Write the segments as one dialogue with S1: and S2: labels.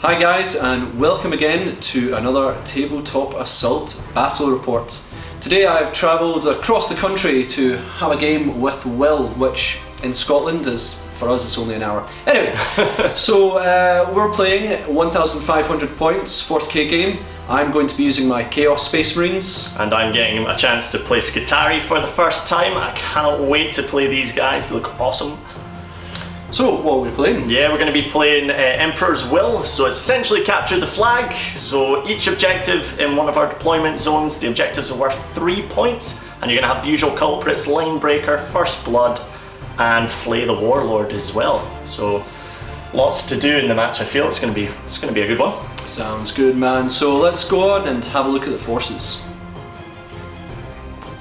S1: Hi guys, and welcome again to another Tabletop Assault Battle Report. Today I've travelled across the country to have a game with Will, which in Scotland is, for us, it's only an hour. Anyway, so we're playing 1,500 points, 40k game. I'm going to be using my Chaos Space Marines.
S2: And I'm getting a chance to play Skitarii for the first time. I cannot wait to play these guys, they look awesome.
S1: So, what are we playing?
S2: Yeah, we're going to be playing Emperor's Will, so it's essentially capture the flag. So each objective in one of our deployment zones, the objectives are worth 3 points, and you're going to have the usual culprits, Line Breaker, First Blood, and Slay the Warlord as well. So lots to do in the match. I feel it's going to be a good one.
S1: Sounds good, man. So let's go on and have a look at the forces.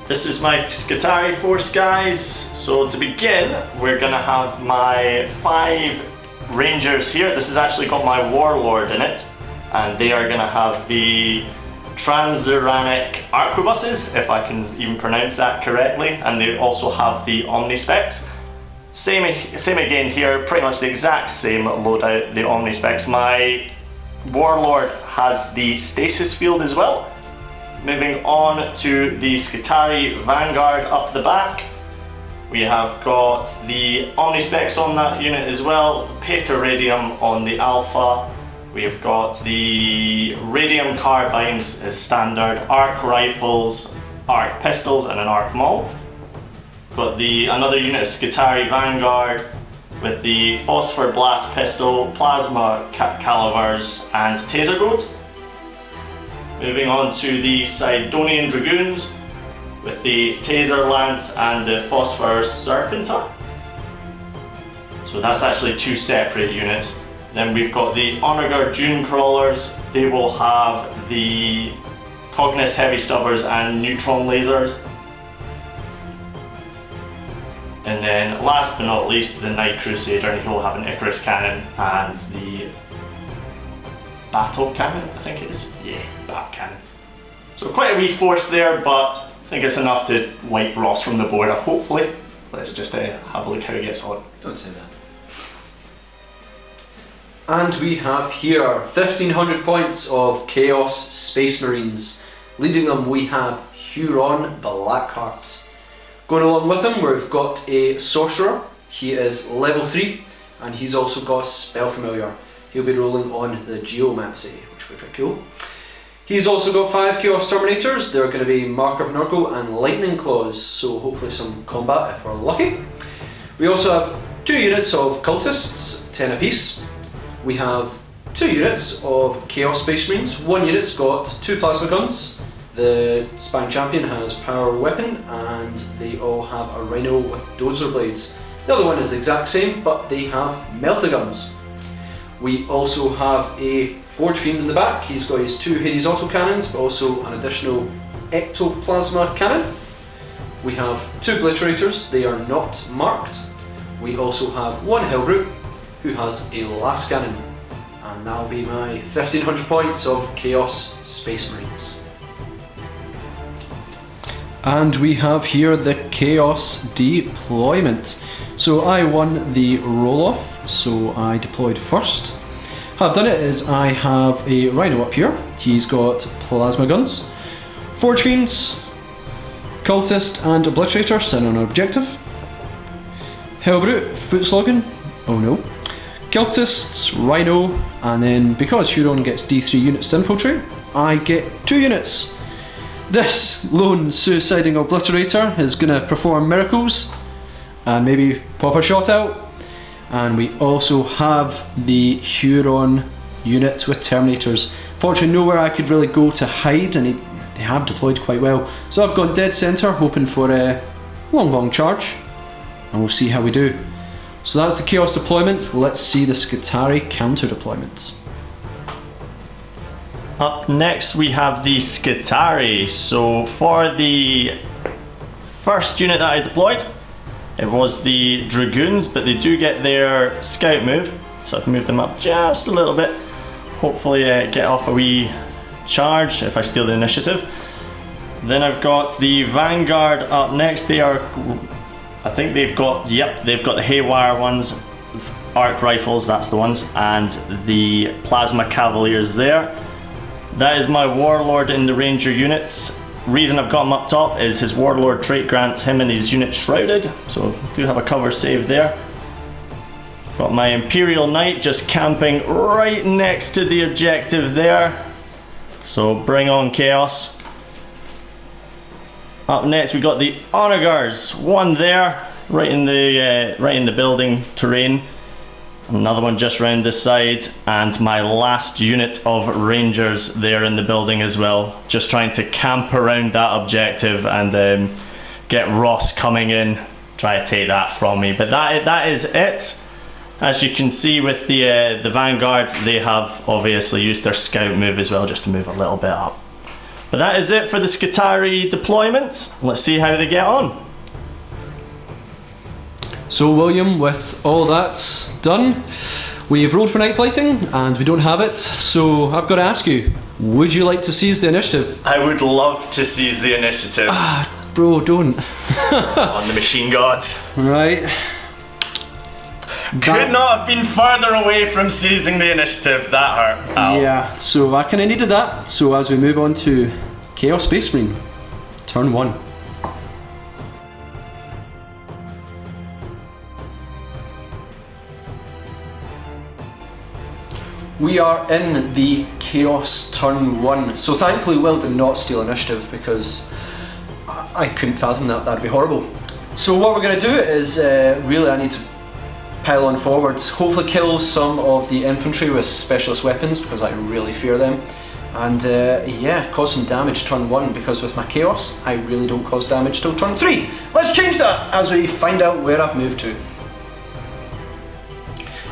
S2: This is my Skitarii force, guys. So to begin, we're gonna have my 5 Rangers here. This has actually got my Warlord in it, and they are gonna have the Transuranic Arquebuses, if I can even pronounce that correctly, and they also have the Omnispecs. Same again here, pretty much the exact same loadout, the Omnispecs. My Warlord has the Stasis Field as well. Moving on to the Skitarii Vanguard up the back. We have got the Omnispecs on that unit as well, Pater Radium on the Alpha. We have got the Radium Carbines as standard, Arc Rifles, Arc Pistols and an Arc Maul. Got another unit of Skitarii Vanguard with the Phosphor Blast Pistol, Plasma Calivers and Taser Goads. Moving on to the Sidonian Dragoons with the Taser Lance and the Phosphor Serpentor. So that's actually 2 separate units. Then we've got the Onager Dune Crawlers. They will have the Cognis Heavy Stubbers and Neutron Lasers. And then last but not least, the Night Crusader, and he will have an Icarus Cannon and the Battle Cannon, I think it is. Yeah, Bat Cannon. So quite a wee force there, but I think it's enough to wipe Ross from the board, hopefully. Let's just have a look how he gets on.
S1: Don't say that. And we have here 1,500 points of Chaos Space Marines. Leading them we have Huron the Blackheart. Going along with him we've got a Sorcerer. He is level 3 and he's also got Spell Familiar. He'll be rolling on the Geomancy, which will be pretty cool. He's also got 5 Chaos Terminators. They're going to be Mark of Nurgle and Lightning Claws, so hopefully some combat if we're lucky. We also have 2 units of Cultists, 10 apiece. We have 2 units of Chaos Space Marines. 1 unit's got 2 Plasma Guns. The Spine Champion has Power Weapon, and they all have a Rhino with Dozer Blades. The other one is the exact same, but they have Melta-Guns. We also have a Forge Fiend in the back. He's got his 2 Hades autocannons, but also an additional Ectoplasma cannon. We have 2 Obliterators, they are not marked. We also have 1 Hellbrute, who has a Last Cannon. And that'll be my 1,500 points of Chaos Space Marines. And we have here the Chaos deployment. So I won the roll-off, so I deployed first. How I've done it is I have a Rhino up here. He's got Plasma Guns, Forge Fiends, Cultist and Obliterator sitting on an objective. Hellbrute, Foot Slogan, oh no. Cultists, Rhino, and then because Huron gets D3 units to infiltrate, I get 2 units. This lone suiciding Obliterator is going to perform miracles and maybe pop a shot out. And we also have the Huron unit with Terminators. Fortunately nowhere I could really go to hide, and they have deployed quite well. So I've gone dead centre hoping for a long charge, and we'll see how we do. So that's the Chaos deployment. Let's see the Skitarii counter deployment.
S2: Up next we have the Skitarii. So for the first unit that I deployed, it was the Dragoons, but they do get their scout move, so I've moved them up just a little bit. Hopefully get off a wee charge if I steal the initiative. Then I've got the Vanguard up next. They are, I think they've got the Haywire ones arc rifles, that's the ones, and the plasma cavaliers there. That is my warlord in the ranger units. Reason I've got him up top is his warlord trait grants him and his unit shrouded, so do have a cover save there. Got my imperial knight just camping right next to the objective there, so bring on chaos. Up next we got the honor guards, one there right in the building terrain, another one just round this side, and my last unit of rangers there in the building as well, just trying to camp around that objective and get Ross coming in, try to take that from me. But that is it. As you can see with the vanguard, they have obviously used their scout move as well, just to move a little bit up. But that is it for the Skitarii deployment. Let's see how they get on.
S1: So William, with all that done, we've rolled for night fighting and we don't have it, so I've got to ask you, would you like to seize the initiative?
S2: I would love to seize the initiative.
S1: Ah, bro, don't.
S2: On the machine gods.
S1: Right.
S2: Could not have been further away from seizing the initiative, that hurt. Ow.
S1: Yeah, so I kind of needed that. So as we move on to Chaos Space Marine, turn 1. We are in the Chaos turn 1. So thankfully Will did not steal initiative because I couldn't fathom that, that'd be horrible. So what we're going to do is, really I need to pile on forwards, hopefully kill some of the infantry with specialist weapons because I really fear them, and yeah, cause some damage turn 1 because with my chaos I really don't cause damage till turn 3. Let's change that as we find out where I've moved to.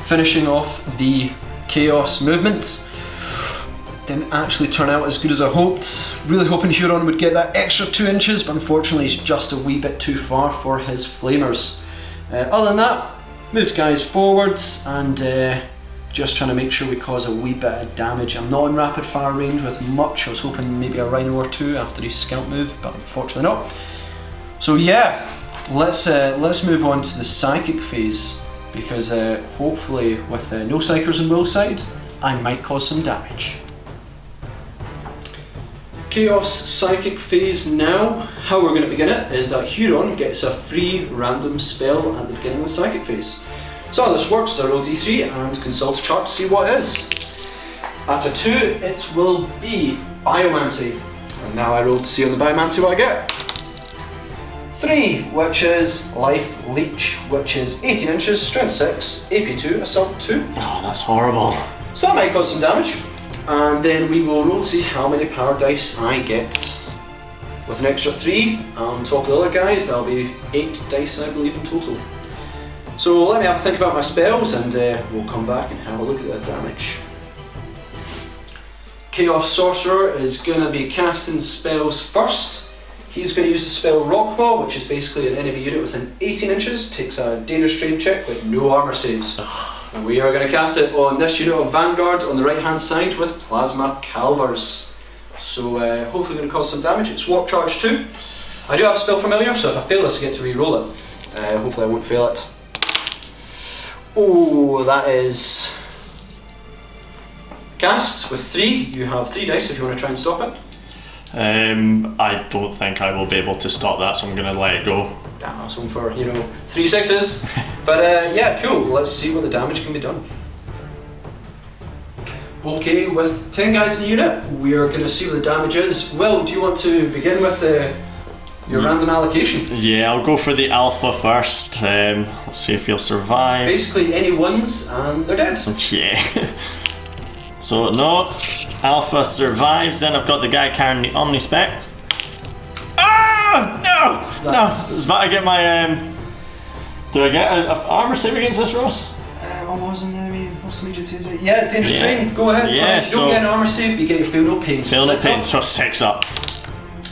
S1: Finishing off the chaos movement, didn't actually turn out as good as I hoped. Really hoping Huron would get that extra 2 inches, but unfortunately he's just a wee bit too far for his flamers. Other than that, moved guys forwards and just trying to make sure we cause a wee bit of damage. I'm not in rapid fire range with much. I was hoping maybe a rhino or 2 after his scout move, but unfortunately not. So yeah, let's move on to the psychic phase because hopefully with no psychers on Will's side, I might cause some damage. Chaos Psychic phase now. How we're going to begin it is that Huron gets a free random spell at the beginning of the Psychic phase. So how this works is I roll d3 and consult a chart to see what it is. At a 2 it will be Biomancy, and now I roll to see on the Biomancy what I get. 3, which is Life Leech, which is 18 inches, strength 6, AP 2, assault 2.
S2: Oh, that's horrible.
S1: So that might cause some damage. And then we will roll to see how many power dice I get. With an extra 3 on top of the other guys, that'll be 8 dice I believe in total. So let me have a think about my spells and we'll come back and have a look at the damage. Chaos Sorcerer is going to be casting spells first. He's going to use the spell Rock Ball, which is basically an enemy unit within 18 inches, takes a dangerous terrain check with no armor saves. And we are going to cast it on this unit of Vanguard on the right hand side with Plasma Calvers. So hopefully going to cause some damage. It's Warp Charge 2. I do have Spell Familiar, so if I fail this I get to re-roll it. Hopefully I won't fail it. Oh, that is cast with 3. You have 3 dice if you want to try and stop it.
S2: I don't think I will be able to stop that, so I'm going to let it go.
S1: Damn, I was hoping for, 3 6s. But yeah, cool. Let's see what the damage can be done. Okay, with 10 guys in the unit, we are going to see what the damage is. Will, do you want to begin with your random allocation?
S2: Yeah, I'll go for the alpha first. Let's see if he'll survive.
S1: Basically any ones and they're dead.
S2: Yeah. So no, alpha survives. Then I've got the guy carrying the Omnispec. Ah! No! No! I was about to get my do I get an armor save against this, Ross?
S1: Almost an enemy. What's the major danger? Yeah, dangerous terrain. Go ahead.
S2: Yeah,
S1: you don't get an armor save, you get your feel no pain.
S2: Feel no pain, so 6 up.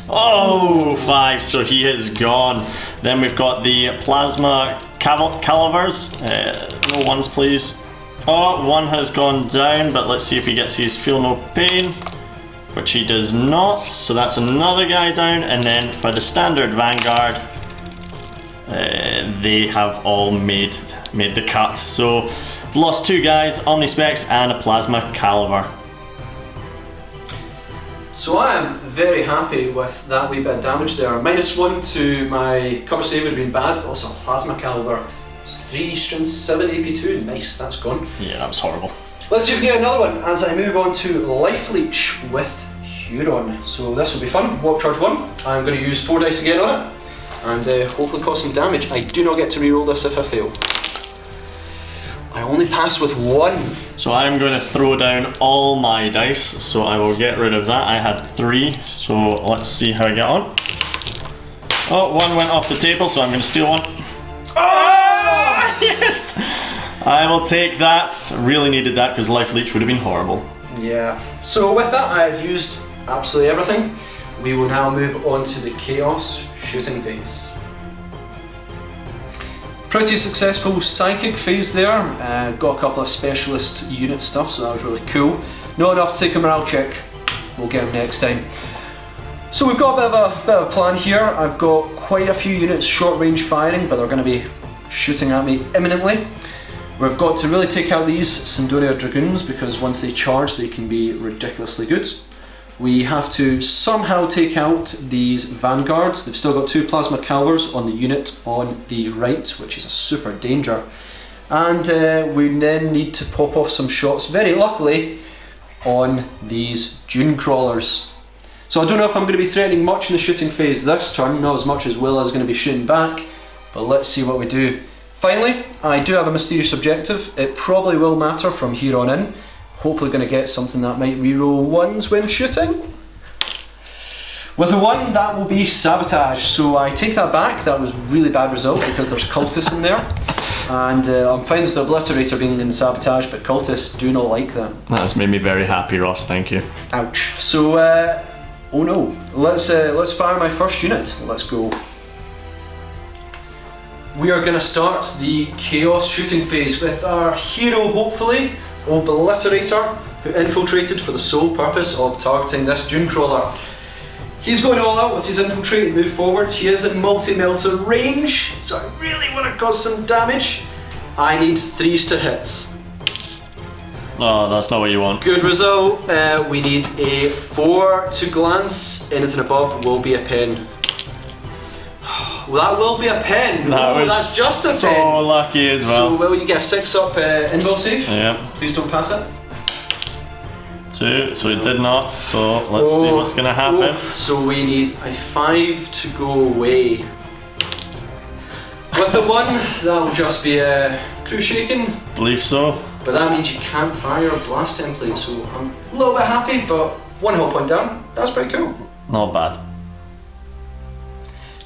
S2: Oh, 5, so he is gone. Then we've got the Plasma Calvers. No 1s, please. Oh, 1 has gone down, but let's see if he gets his Feel No Pain, which he does not. So that's another guy down. And then for the standard Vanguard, they have all made the cut. So I've lost 2 guys, Omnispecs and a Plasma Caliver.
S1: So I am very happy with that wee bit of damage there. -1 to my cover save would have been bad. Also Plasma Caliver. It's 3 strength 7 AP2. Nice, that's gone.
S2: Yeah, that was horrible.
S1: Let's see if we can get another one as I move on to Life Leech with Huron. So this will be fun. Warp Charge 1. I'm going to use 4 dice again on it and hopefully cause some damage. I do not get to reroll this if I fail. I only pass with 1.
S2: So I'm going to throw down all my dice, so I will get rid of that. I had 3, so let's see how I get on. Oh, 1 went off the table, so I'm going to steal 1. Oh, yes! I will take that. Really needed that because Life Leech would have been horrible.
S1: Yeah. So with that, I've used absolutely everything. We will now move on to the Chaos shooting phase. Pretty successful psychic phase there. Got a couple of specialist unit stuff, so that was really cool. Not enough to take a morale check. We'll get them next time. So we've got a bit of a plan here. I've got quite a few units short range firing, but they're going to be shooting at me imminently. We've got to really take out these Sindoria Dragoons because once they charge they can be ridiculously good. We have to somehow take out these Vanguards. They've still got 2 Plasma Calvers on the unit on the right, which is a super danger. And we then need to pop off some shots, very luckily, on these Dune Crawlers. So I don't know if I'm going to be threatening much in the shooting phase this turn, not as much as Will is going to be shooting back, but let's see what we do. Finally, I do have a mysterious objective. It probably will matter from here on in. Hopefully going to get something that might reroll 1s when shooting. With a 1, that will be Sabotage, so I take that back. That was a really bad result because there's cultists in there. And I'm fine with the Obliterator being in Sabotage, but cultists do not like them.
S2: That has made me very happy, Ross, thank you.
S1: Ouch. So, oh no. Let's fire my first unit. Let's go. We are going to start the Chaos shooting phase with our hero, hopefully, Obliterator, who infiltrated for the sole purpose of targeting this Dune Crawler. He's going all out with his infiltrate and move forward. He is in multi-melter range, so I really want to cause some damage. I need 3s to hit.
S2: Oh, that's not what you want.
S1: Good result. We need a 4 to glance. Anything above will be a pen. Well, that will be a pen. That's just a pen.
S2: So lucky as well.
S1: So will you get a 6 up invul save?
S2: Yeah.
S1: Please don't pass it.
S2: 2, so it did not. So let's see what's going to happen.
S1: So we need a 5 to go away. With the 1, that will just be a crew shaking.
S2: Believe so.
S1: But that means you can't fire a blast template. So I'm a little bit happy, but 1 hull point down. That's pretty cool.
S2: Not bad.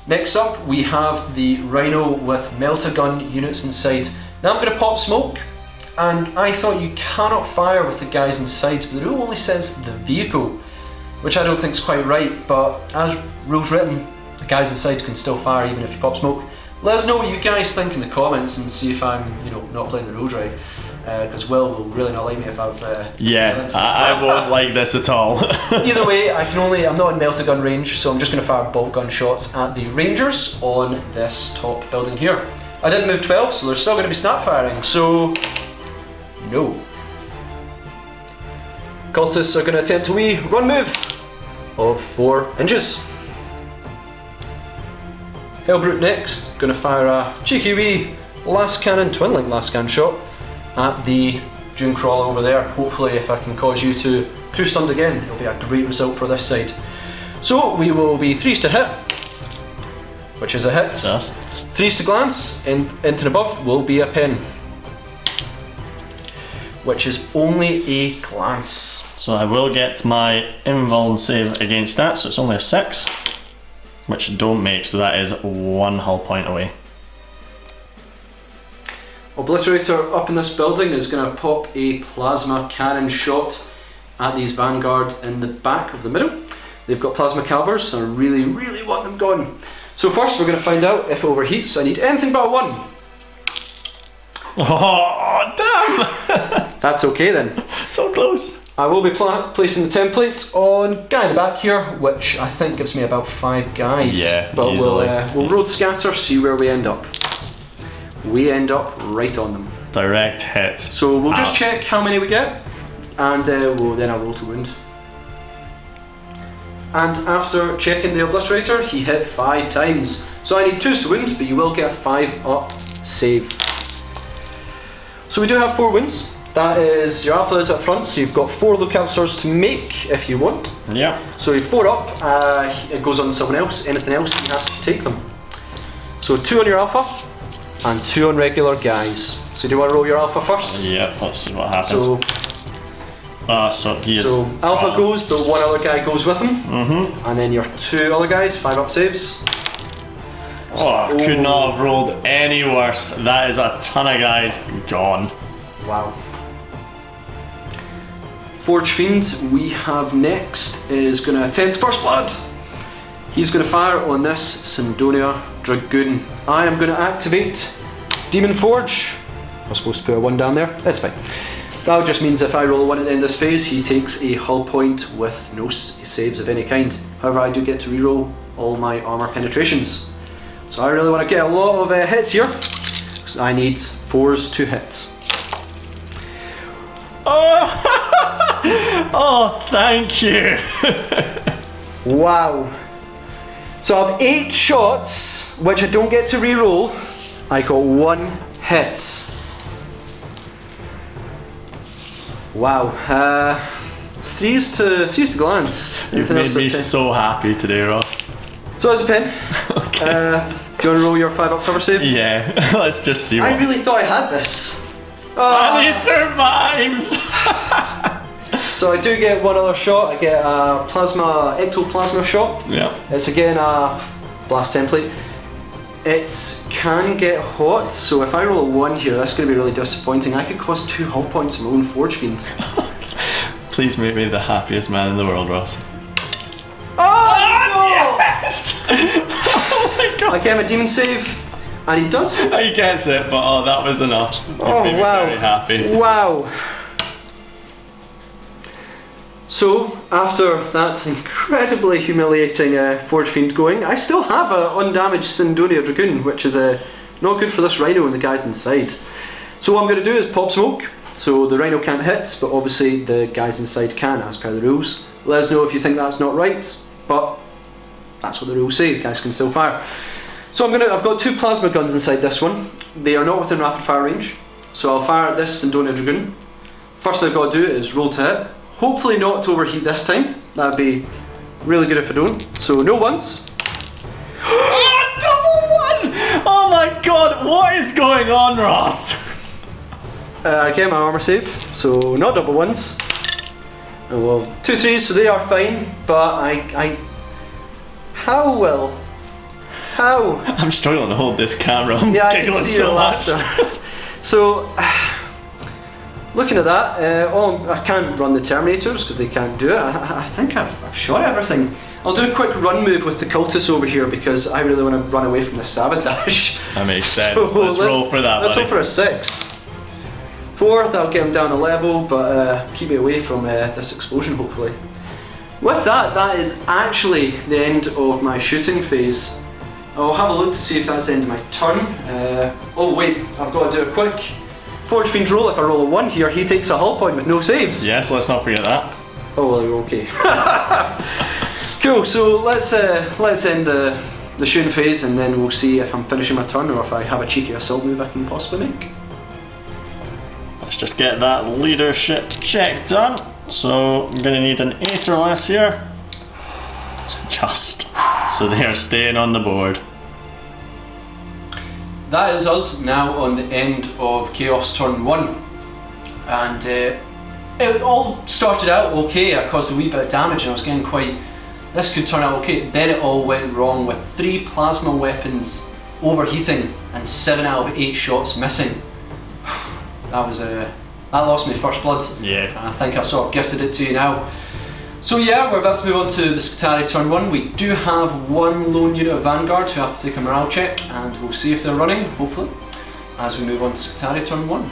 S1: Next up, we have the Rhino with melter gun units inside. Now I'm going to pop smoke, and I thought you cannot fire with the guys inside, but the rule only says the vehicle, which I don't think is quite right, but as rules written, the guys inside can still fire even if you pop smoke. Let us know what you guys think in the comments and see if I'm, not playing the rules right. Because Will really not like me if I've...
S2: yeah, I won't like this at all.
S1: Either way, I'm not in melter gun range, so I'm just going to fire bolt gun shots at the Rangers on this top building here. I didn't move 12, so they're still going to be snap firing, so... no. Cultists are going to attempt a wee run move of 4 inches. Hellbrute next, going to fire a cheeky wee last cannon, twin link last cannon shot at the Dune Crawler over there. Hopefully if I can cause you to crew stunned again, it'll be a great result for this side. So we will be 3s to hit, which is a hit.
S2: Just.
S1: 3s to glance, and into and above will be a pen, which is only a glance.
S2: So I will get my invuln save against that, so it's only a 6, which I don't make, so that is 1 hull point away.
S1: Obliterator up in this building is going to pop a plasma cannon shot at these Vanguards in the back of the middle. They've got plasma calvers, so I really, really want them gone. So first we're going to find out if it overheats. I need anything but a 1.
S2: Oh, damn!
S1: That's okay then.
S2: So close.
S1: I will be placing the template on guy in the back here, which I think gives me about 5 guys.
S2: Yeah,
S1: but
S2: easily.
S1: we'll road scatter, see where we end up. We end up right on them.
S2: Direct hits.
S1: So we'll just check how many we get, and then I'll roll to wound. And after checking the obliterator, he hit 5 times. So I need 2s to wound, but you will get a 5 up save. So we do have 4 wounds. That is, your alpha is up front, so you've got 4 lookout stars to make if you want.
S2: Yeah.
S1: So you 4 up, it goes on to someone else. Anything else, he has to take them. So 2 on your alpha, and 2 on regular guys. So do you want to roll your alpha first?
S2: Yeah, let's see what happens. So
S1: alpha goes, but 1 other guy goes with him. And then your 2 other guys, 5 up saves.
S2: Oh, could not have rolled any worse. That is a ton of guys gone.
S1: Wow. Forge Fiend we have next is going to attempt first blood. He's going to fire on this Sindonia Dragoon. I am going to activate Demon Forge. I was supposed to put a 1 down there. That's fine. That just means if I roll a 1 at the end of this phase, he takes a hull point with no saves of any kind. However, I do get to reroll all my armor penetrations. So I really want to get a lot of hits here. So I need 4s to hit.
S2: Oh, thank you.
S1: Wow. So I have 8 shots, which I don't get to re-roll. I got 1 hit. Want? 3s to glance.
S2: You've made me so happy today, Ross.
S1: So as a pen.
S2: Okay.
S1: Do you want to roll your 5 up cover save?
S2: Yeah, let's just see what.
S1: I really thought I had this.
S2: And he survives!
S1: So I do get 1 other shot. I get a ectoplasma shot.
S2: Yeah.
S1: It's again a blast template. It can get hot, so if I roll a 1 here, that's going to be really disappointing. I could cost 2 hull points of my own Forge Fiend.
S2: Please make me the happiest man in the world, Ross.
S1: Oh!
S2: Yes! Oh my god!
S1: I get him a demon save, and he does.
S2: He gets it, but that was enough. You made me
S1: wow!
S2: very happy.
S1: Wow! So after that incredibly humiliating Forge Fiend going, I still have an undamaged Sindonia Dragoon, which is not good for this Rhino and the guys inside. So what I'm going to do is pop smoke. So the Rhino can't hit, but obviously the guys inside can, as per the rules. Let us know if you think that's not right, but that's what the rules say. The guys can still fire. So I've got 2 plasma guns inside this one. They are not within rapid fire range, so I'll fire at this Sindonia Dragoon. First thing I've got to do is roll to hit. Hopefully not to overheat this time. That'd be really good if I don't. So no 1s.
S2: Double 1! Oh my god, what is going on, Ross?
S1: I get my armor save, so not double 1s. Oh well, 2 3s, so they are fine. But how?
S2: I'm struggling to hold this camera. I'm
S1: Yeah, I can
S2: giggling
S1: see
S2: so
S1: your
S2: much.
S1: laughter. So. Looking at that, I can't run the Terminators because they can't do it. I think I've shot everything. I'll do a quick run move with the cultists over here because I really want to run away from the sabotage.
S2: That makes sense.
S1: So
S2: let's roll for that,
S1: Let's
S2: buddy.
S1: roll for a 6. 4, that'll get him down a level, but keep me away from this explosion, hopefully. With that, that is actually the end of my shooting phase. I'll have a look to see if that's the end of my turn. Oh wait, I've got to do a quick Forge Fiend roll. If I roll a 1 here, he takes a hull point with no saves.
S2: Yes, let's not forget that.
S1: Oh well, you're okay. Cool, so let's end the shooting phase and then we'll see if I'm finishing my turn or if I have a cheeky assault move I can possibly make.
S2: Let's just get that leadership check done. So I'm going to need an 8 or less here. Just. So they are staying on the board.
S1: That is us now on the end of Chaos turn 1. And it all started out okay. I caused a wee bit of damage and I was getting this could turn out okay. Then it all went wrong with 3 plasma weapons overheating and 7 out of 8 shots missing. That lost me first blood.
S2: Yeah.
S1: And I think I've sort of gifted it to you now. So yeah, we're about to move on to the Skitarii turn 1. We do have 1 lone unit of Vanguard who have to take a morale check and we'll see if they're running, hopefully, as we move on to Skitarii turn 1.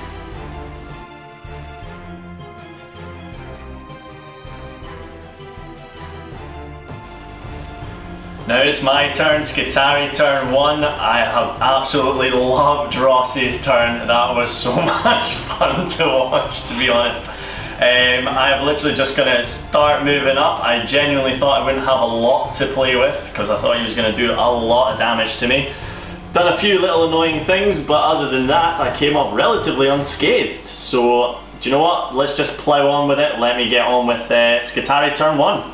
S2: Now it's my turn, Skitarii turn 1. I have absolutely loved Rossi's turn. That was so much fun to watch, to be honest. I'm literally just going to start moving up. I genuinely thought I wouldn't have a lot to play with because I thought he was going to do a lot of damage to me. Done a few little annoying things, but other than that I came up relatively unscathed. So do you know what? Let's just plow on with it. Let me get on with Skitarii turn 1.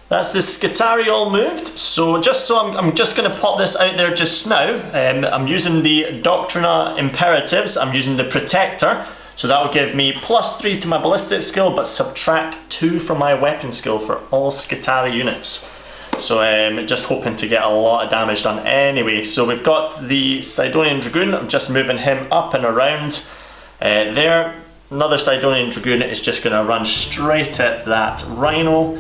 S2: That's the Skitarii all moved, so I'm just going to pop this out there just now. I'm using the Doctrina Imperatives, I'm using the Protector, so that will give me +3 to my ballistic skill, but subtract 2 from my weapon skill for all Skitarii units. So just hoping to get a lot of damage done anyway. So we've got the Sidonian Dragoon, I'm just moving him up and around there. Another Sidonian Dragoon is just going to run straight at that Rhino.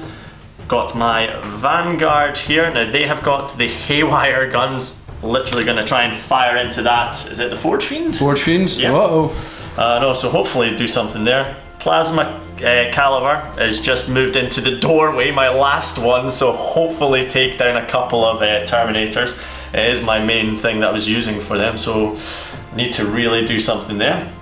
S2: Got my Vanguard here. Now they have got the Haywire guns. Literally going to try and fire into that. Is it the Forge Fiend?
S1: Forge Fiend?
S2: Yeah.
S1: Uh-oh.
S2: No, so hopefully do something there. Plasma Caliber has just moved into the doorway, my last one, so hopefully take down a couple of Terminators. It is my main thing that I was using for them, so need to really do something there.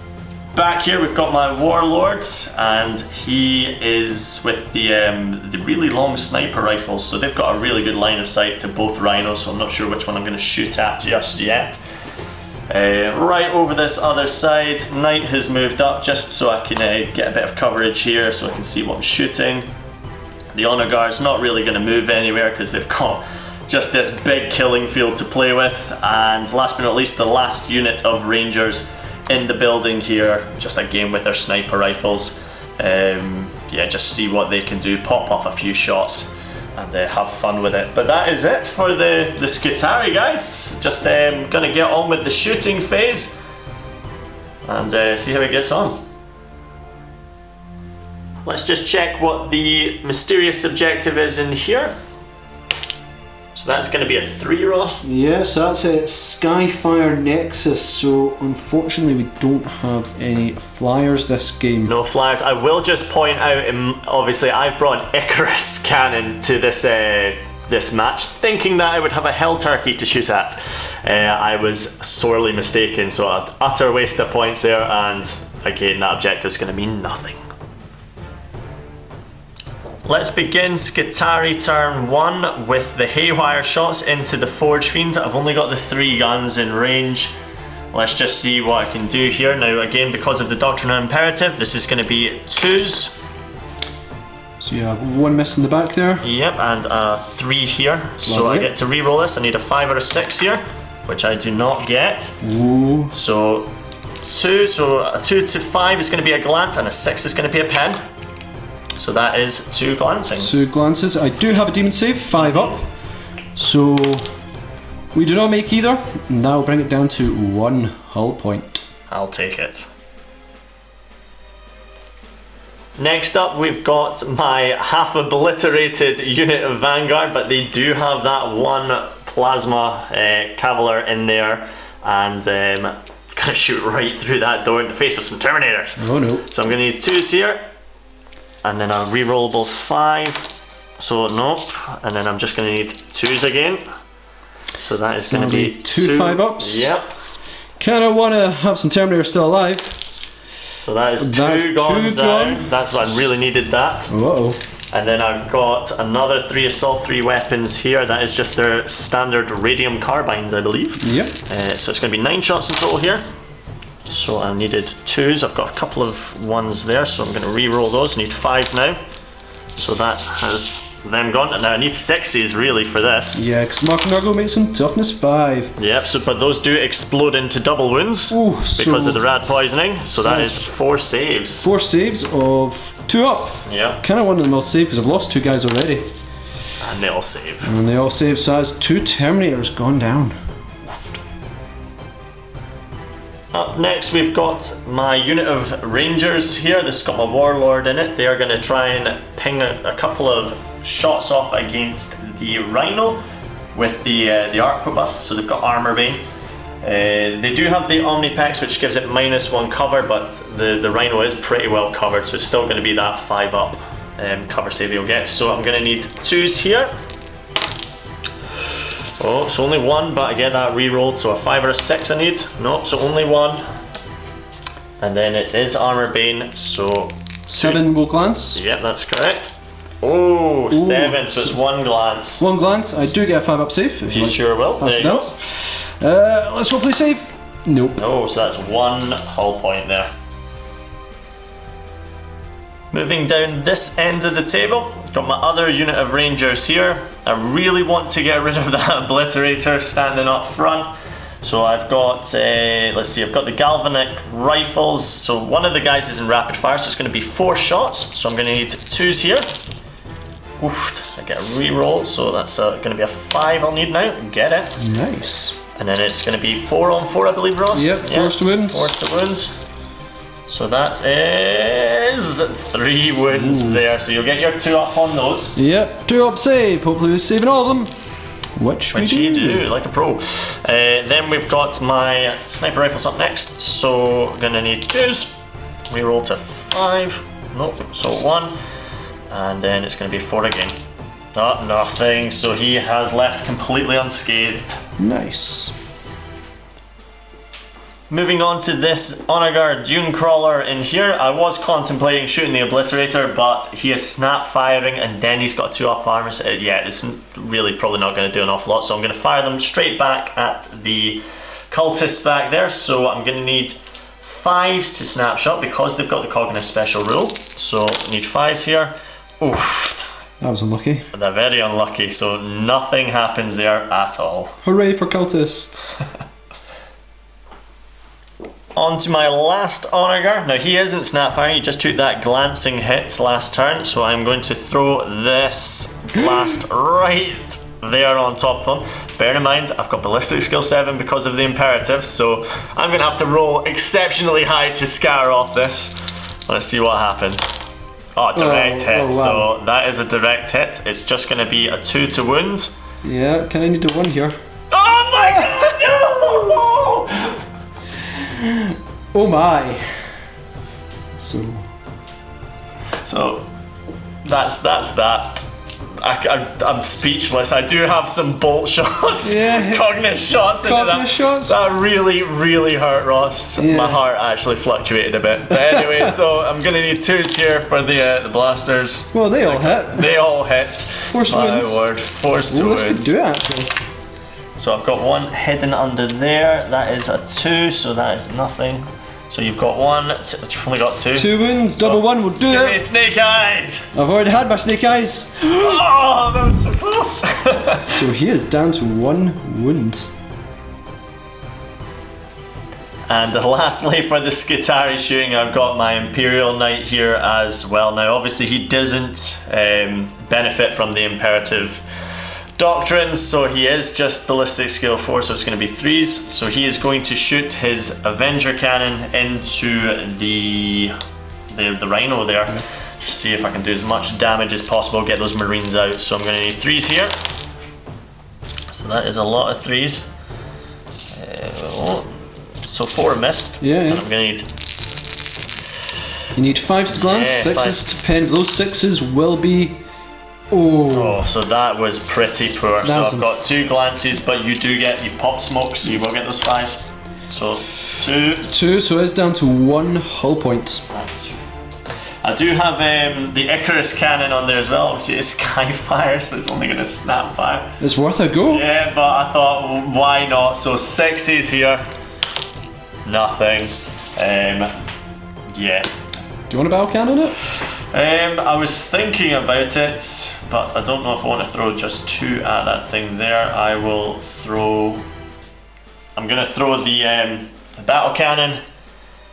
S2: Back here we've got my Warlord, and he is with the really long sniper rifles, so they've got a really good line of sight to both rhinos, so I'm not sure which one I'm going to shoot at just yet. Right over this other side, Knight has moved up just so I can get a bit of coverage here so I can see what I'm shooting. The Honor Guard's not really going to move anywhere because they've got just this big killing field to play with, and last but not least the last unit of Rangers in the building here, just again with their sniper rifles. Yeah, just see what they can do, pop off a few shots and have fun with it. But that is it for the Skitarii, guys. Just gonna get on with the shooting phase and see how it gets on. Let's just check what the mysterious objective is in here. So that's going to be a 3, Ross?
S1: Yes, that's a Skyfire Nexus, so unfortunately we don't have any flyers this game.
S2: No flyers. I will just point out, obviously I've brought an Icarus cannon to this this match, thinking that I would have a Hell Turkey to shoot at. I was sorely mistaken, so an utter waste of points there, and again that objective is going to mean nothing. Let's begin Skitarii turn 1 with the Haywire shots into the Forge Fiend. I've only got the 3 guns in range. Let's just see what I can do here. Now again, because of the Doctrina Imperative, this is going to be 2s.
S1: So you have 1 miss in the back there.
S2: Yep, and a 3 here.
S1: Lovely.
S2: So I get to re-roll this. I need a 5 or a 6 here, which I do not get.
S1: Ooh.
S2: So 2, so a 2 to 5 is going to be a glance, and a 6 is going to be a pen. So that is 2 glancings.
S1: 2 glances. I do have a demon save, 5 up. So we do not make either, and that will bring it down to 1 hull point.
S2: I'll take it. Next up we've got my half obliterated unit of Vanguard, but they do have that 1 plasma Cavalier in there, and gonna shoot right through that door in the face of some Terminators.
S1: Oh no.
S2: So I'm gonna need 2s here. And then a rerollable 5, so nope, and then I'm just going to need 2s again, so that is going to be
S1: 2 5-ups.
S2: Yep.
S1: Kind of want to have some Terminators still alive.
S2: So that is 2 gone down. That's what I really needed that.
S1: Uh-oh.
S2: And then I've got another 3 Assault 3 weapons here. That is just their standard radium carbines, I believe.
S1: Yep.
S2: So it's going to be 9 shots in total here. So I needed 2s, I've got a couple of 1s there, so I'm going to re-roll those. I need 5s now. So that has them gone. And now I need 6s really for this.
S1: Yeah, because Mark Nurgle makes some toughness 5.
S2: Yep, so but those do explode into double wounds.
S1: Ooh,
S2: because of the rad poisoning. So that is 4 saves.
S1: 4 saves of 2 up.
S2: Yeah.
S1: Kind of wanted them all to save because I've lost 2 guys already.
S2: And they all save.
S1: And they all save, so that's 2 Terminators gone down.
S2: Up next we've got my unit of Rangers here. This has got my Warlord in it. They are going to try and ping a couple of shots off against the Rhino with the Arquebus, so they've got Armor Bane. They do have the Omnipex, which gives it -1 cover, but the Rhino is pretty well covered, so it's still going to be that 5 up cover save he'll get. So I'm going to need 2s here. Oh, it's only 1, but I get that re-rolled, so a 5 or a 6 I need. No, so only 1. And then it is Armor Bane, so...
S3: 7 will glance.
S2: Yep, that's correct. Oh, ooh, 7, so it's 1 glance.
S3: 1 glance, I do get a 5 up save.
S2: If you sure will, there you go.
S3: Let's hopefully save. Nope.
S2: No, so that's 1 hull point there. Moving down this end of the table, got my other unit of Rangers here. I really want to get rid of that Obliterator standing up front. So I've got, let's see, I've got the Galvanic Rifles. So one of the guys is in rapid fire, so it's going to be 4 shots. So I'm going to need 2s here. Oof, I get a re-roll, so that's going to be a 5 I'll need now. Get it.
S3: Nice.
S2: And then it's going to be 4 on 4, I believe, Ross?
S3: Yep, force to wounds.
S2: Force to wounds. So that is 3 wounds there. So you'll get your 2 up on those.
S3: Yep, 2 up save. Hopefully we're saving all of them. Which we
S2: you do, like a pro. Then we've got my sniper rifles up next. So we're going to need 2s. Reroll to 5. Nope, so 1. And then it's going to be 4 again. Oh, nothing. So he has left completely unscathed.
S3: Nice.
S2: Moving on to this Honor Guard Dune Crawler in here. I was contemplating shooting the Obliterator, but he is snap firing and then he's got 2 up armor. So yeah, it's really probably not going to do an awful lot. So I'm going to fire them straight back at the cultists back there. So I'm going to need 5s to snapshot because they've got the Cognitive Special rule. So I need 5s here. Oof.
S3: That was unlucky.
S2: They're very unlucky, so nothing happens there at all.
S3: Hooray for cultists.
S2: On to my last Honor Guard. Now he isn't snap firing, he just took that glancing hit last turn, so I'm going to throw this blast right there on top of him. Bear in mind, I've got ballistic skill 7 because of the imperative, so I'm going to have to roll exceptionally high to scar off this. Let's see what happens. Oh, direct hit.
S3: Wow.
S2: So that is a direct hit. It's just going to be a 2 to wound.
S3: Yeah, can I need a 1 here?
S2: Oh my god, no!
S3: Oh my. So
S2: that's that. I'm speechless. I do have some bolt shots,
S3: yeah.
S2: Cognitive shots into that.
S3: Shots.
S2: That really, really hurt Ross.
S3: Yeah.
S2: My heart actually fluctuated a bit. But anyway, so I'm gonna need 2s here for the blasters.
S3: Well, they all hit.
S2: They all hit.
S3: Force
S2: My
S3: wounds.
S2: word, force to
S3: This
S2: wounds.
S3: could do it actually.
S2: So I've got 1 hidden under there. That is a 2, so that is nothing. So you've got 1, you've only got 2.
S3: 2 wounds, double 1 will do
S2: Give me
S3: it.
S2: snake eyes!
S3: I've already had my snake eyes.
S2: Oh, that was so close!
S3: So he is down to 1 wound.
S2: And lastly, for the Skitarii shooting, I've got my Imperial Knight here as well. Now, obviously, he doesn't benefit from the imperative doctrines, so he is just ballistic skill 4, so it's going to be 3s. So he is going to shoot his Avenger cannon into the Rhino there. Just see if I can do as much damage as possible, get those Marines out. So I'm going to need 3s here. So that is a lot of 3s. So 4 missed.
S3: Yeah.
S2: And I'm going to need...
S3: You need 5s to glance,
S2: Yeah,
S3: 6s to pen. Those 6s will be... Oh,
S2: so that was pretty poor. So
S3: was
S2: I've got 2 glances, but you've popped smoke, so you will get those 5s. So 2.
S3: 2, so it's down to 1 hull point.
S2: Nice. I do have the Icarus cannon on there as well. Obviously it's sky fire, so it's only going to snap fire.
S3: It's worth a go.
S2: Yeah, but I thought, well, why not? So 6s here. Nothing. Yeah.
S3: Do you want a battle cannon it?
S2: I was thinking about it, but I don't know if I want to throw just 2 at that thing there. I'm going to throw the battle cannon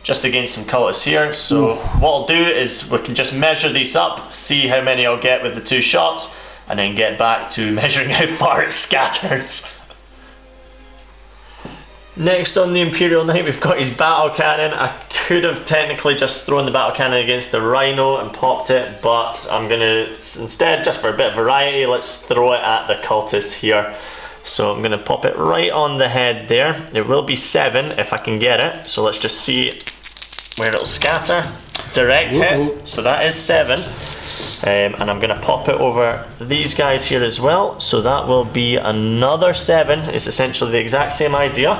S2: just against some cultists here. So what I'll do is we can just measure these up, see how many I'll get with the 2 shots, and then get back to measuring how far it scatters. Next on the Imperial Knight, we've got his battle cannon. I could have technically just thrown the battle cannon against the Rhino and popped it, but I'm gonna instead, just for a bit of variety, let's throw it at the cultists here. So I'm gonna pop it right on the head there. It will be 7 if I can get it. So let's just see where it'll scatter. Direct hit, so that is 7. And I'm going to pop it over these guys here as well. So that will be another 7. It's essentially the exact same idea.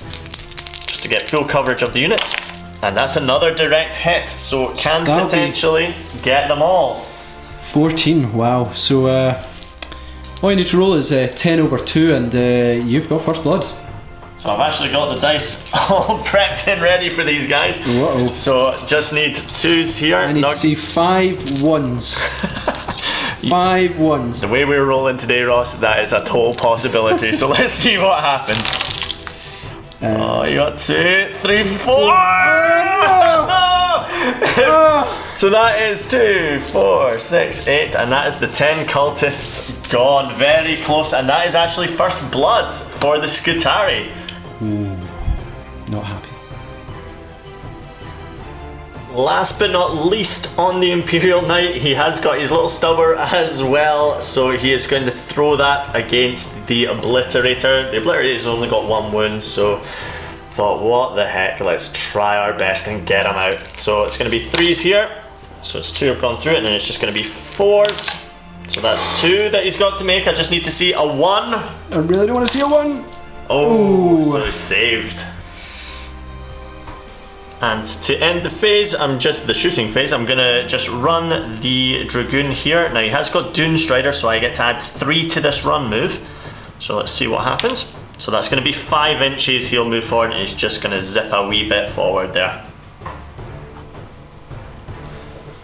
S2: Just to get full coverage of the units. And that's another direct hit. So it can potentially get them all.
S3: 14, wow. So all you need to roll is 10 over 2 and you've got first blood.
S2: So I've actually got the dice all prepped and ready for these guys.
S3: Uh-oh.
S2: So just need 2s here.
S3: I need to see 5 ones. 5 ones.
S2: The way we're rolling today, Ross, that is a total possibility. So let's see what happens. Oh, you got 2, 3, 4. So that is 2, 4, 6, 8, and that is the 10 cultists gone. Very close, and that is actually first blood for the Skitarii.
S3: Ooh, not happy.
S2: Last but not least on the Imperial Knight, he has got his little stubber as well, so he is going to throw that against the Obliterator. The Obliterator's only got 1 wound, so thought, what the heck, let's try our best and get him out. So it's going to be 3s here, so it's 2 have gone through it, and then it's just going to be 4s. So that's 2 that he's got to make. I just need to see a 1.
S3: I really don't want to see a 1.
S2: Oh,
S3: Ooh.
S2: so he's saved. And to end the phase, the shooting phase, I'm gonna just run the Dragoon here. Now he has got Dune Strider, so I get to add 3 to this run move. So let's see what happens. So that's gonna be 5 inches, he'll move forward, and he's just gonna zip a wee bit forward there.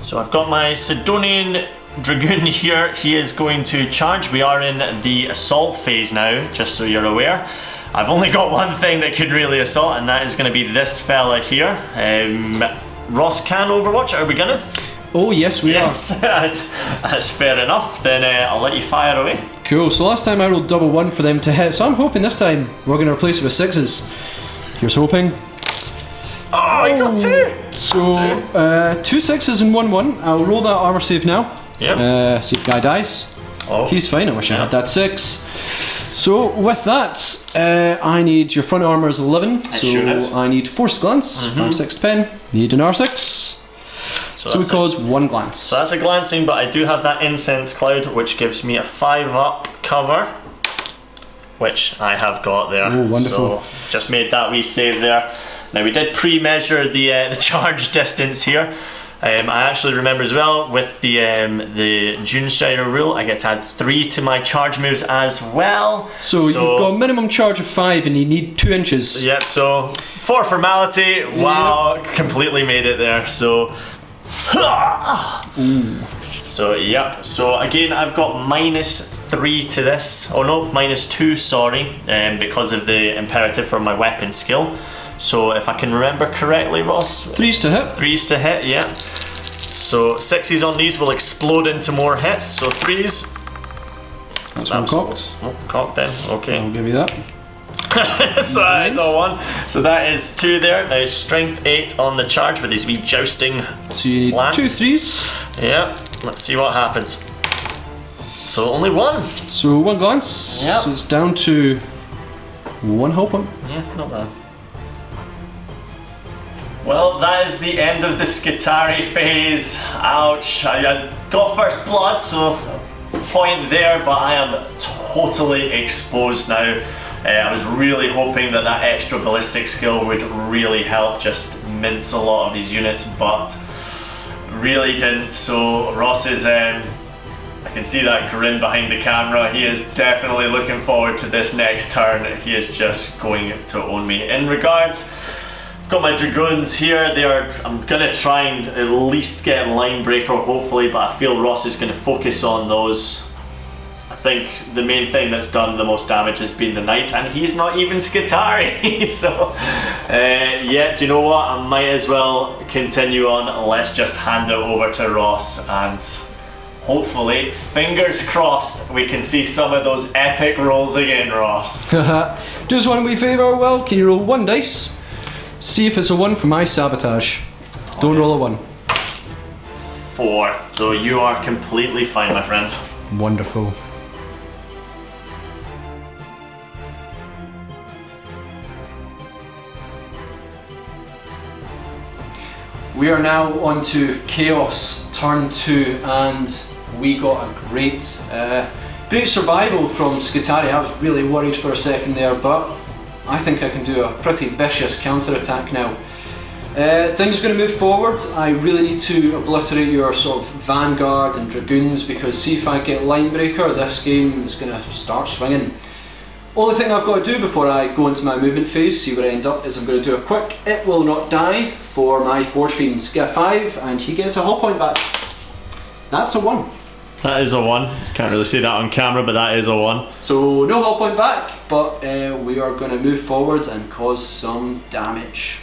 S2: So I've got my Sidonian Dragoon here. He is going to charge. We are in the assault phase now, just so you're aware. I've only got one thing that could really assault, and that is going to be this fella here. Ross can Overwatch, are we gonna?
S3: Oh yes, we are.
S2: That's fair enough. Then I'll let you fire away.
S3: Cool, so last time I rolled double 1 for them to hit, so I'm hoping this time we're going to replace it with 6s. Here's hoping.
S2: Oh, you got 2!
S3: So, 2 6s and 1 1. I'll roll that armor save now.
S2: Yep.
S3: See if the guy dies.
S2: Oh.
S3: He's fine, I wish I had that 6. So with that, I need your front armor is 11, so I need forced glance, 5 6 pen, need an R6, so we cause 1 glance.
S2: So that's a glancing, but I do have that incense cloud, which gives me a 5 up cover, which I have got there.
S3: Oh, wonderful.
S2: So just made that wee save there. Now we did pre-measure the charge distance here. I actually remember as well with the Dune Strider rule, I get to add 3 to my charge moves as well.
S3: So you've got a minimum charge of 5 and you need 2 inches.
S2: Yep, so for formality, wow, completely made it there. So, so yep, so again I've got -3 to this, oh no, -2, sorry, because of the imperative for my weapon skill. So if I can remember correctly, Ross,
S3: 3s to hit.
S2: 3s to hit, yeah. So 6s on these will explode into more hits. So 3s.
S3: That's 1 cocked.
S2: Oh, cocked then. Okay.
S3: I'll give you that.
S2: So that is a 1. So that is 2 there. Now strength 8 on the charge with these wee jousting.
S3: So you need
S2: lance.
S3: 2 3s.
S2: Yeah. Let's see what happens. So only 1.
S3: So 1 glance.
S2: Yep.
S3: So it's down to 1 hull point.
S2: Yeah, not bad. Well, that is the end of the Skitarii phase. Ouch. I got first blood, so a point there, but I am totally exposed now. I was really hoping that that extra ballistic skill would really help just mince a lot of these units, but really didn't. So Ross is, I can see that grin behind the camera. He is definitely looking forward to this next turn. He is just going to own me. In regards, I've got my Dragoons here. I'm gonna try and at least get Line Breaker hopefully, but I feel Ross is gonna focus on those. I think the main thing that's done the most damage has been the Knight, and he's not even Skitarii. So yeah, do you know what? I might as well continue on. Let's just hand it over to Ross, and hopefully, fingers crossed, we can see some of those epic rolls again, Ross.
S3: Do us one wee favour, well, can you roll 1 dice? See if it's a 1 for my sabotage. Don't roll a 1.
S2: 4. So you are completely fine, my friend.
S3: Wonderful. We are now on to Chaos, turn 2, and we got a great survival from Skitarii. I was really worried for a second there, but I think I can do a pretty vicious counter-attack now. Things are going to move forward. I really need to obliterate your sort of vanguard and dragoons, because see if I get line breaker, this game is going to start swinging. Only thing I've got to do before I go into my movement phase, see where I end up, is I'm going to do a quick It Will Not Die for my Forge Fiend. Get a 5 and he gets a hull point back. That's a 1.
S2: That is a 1. Can't really see that on camera, but that is a 1.
S3: So no hull point back, but we are going to move forward and cause some damage.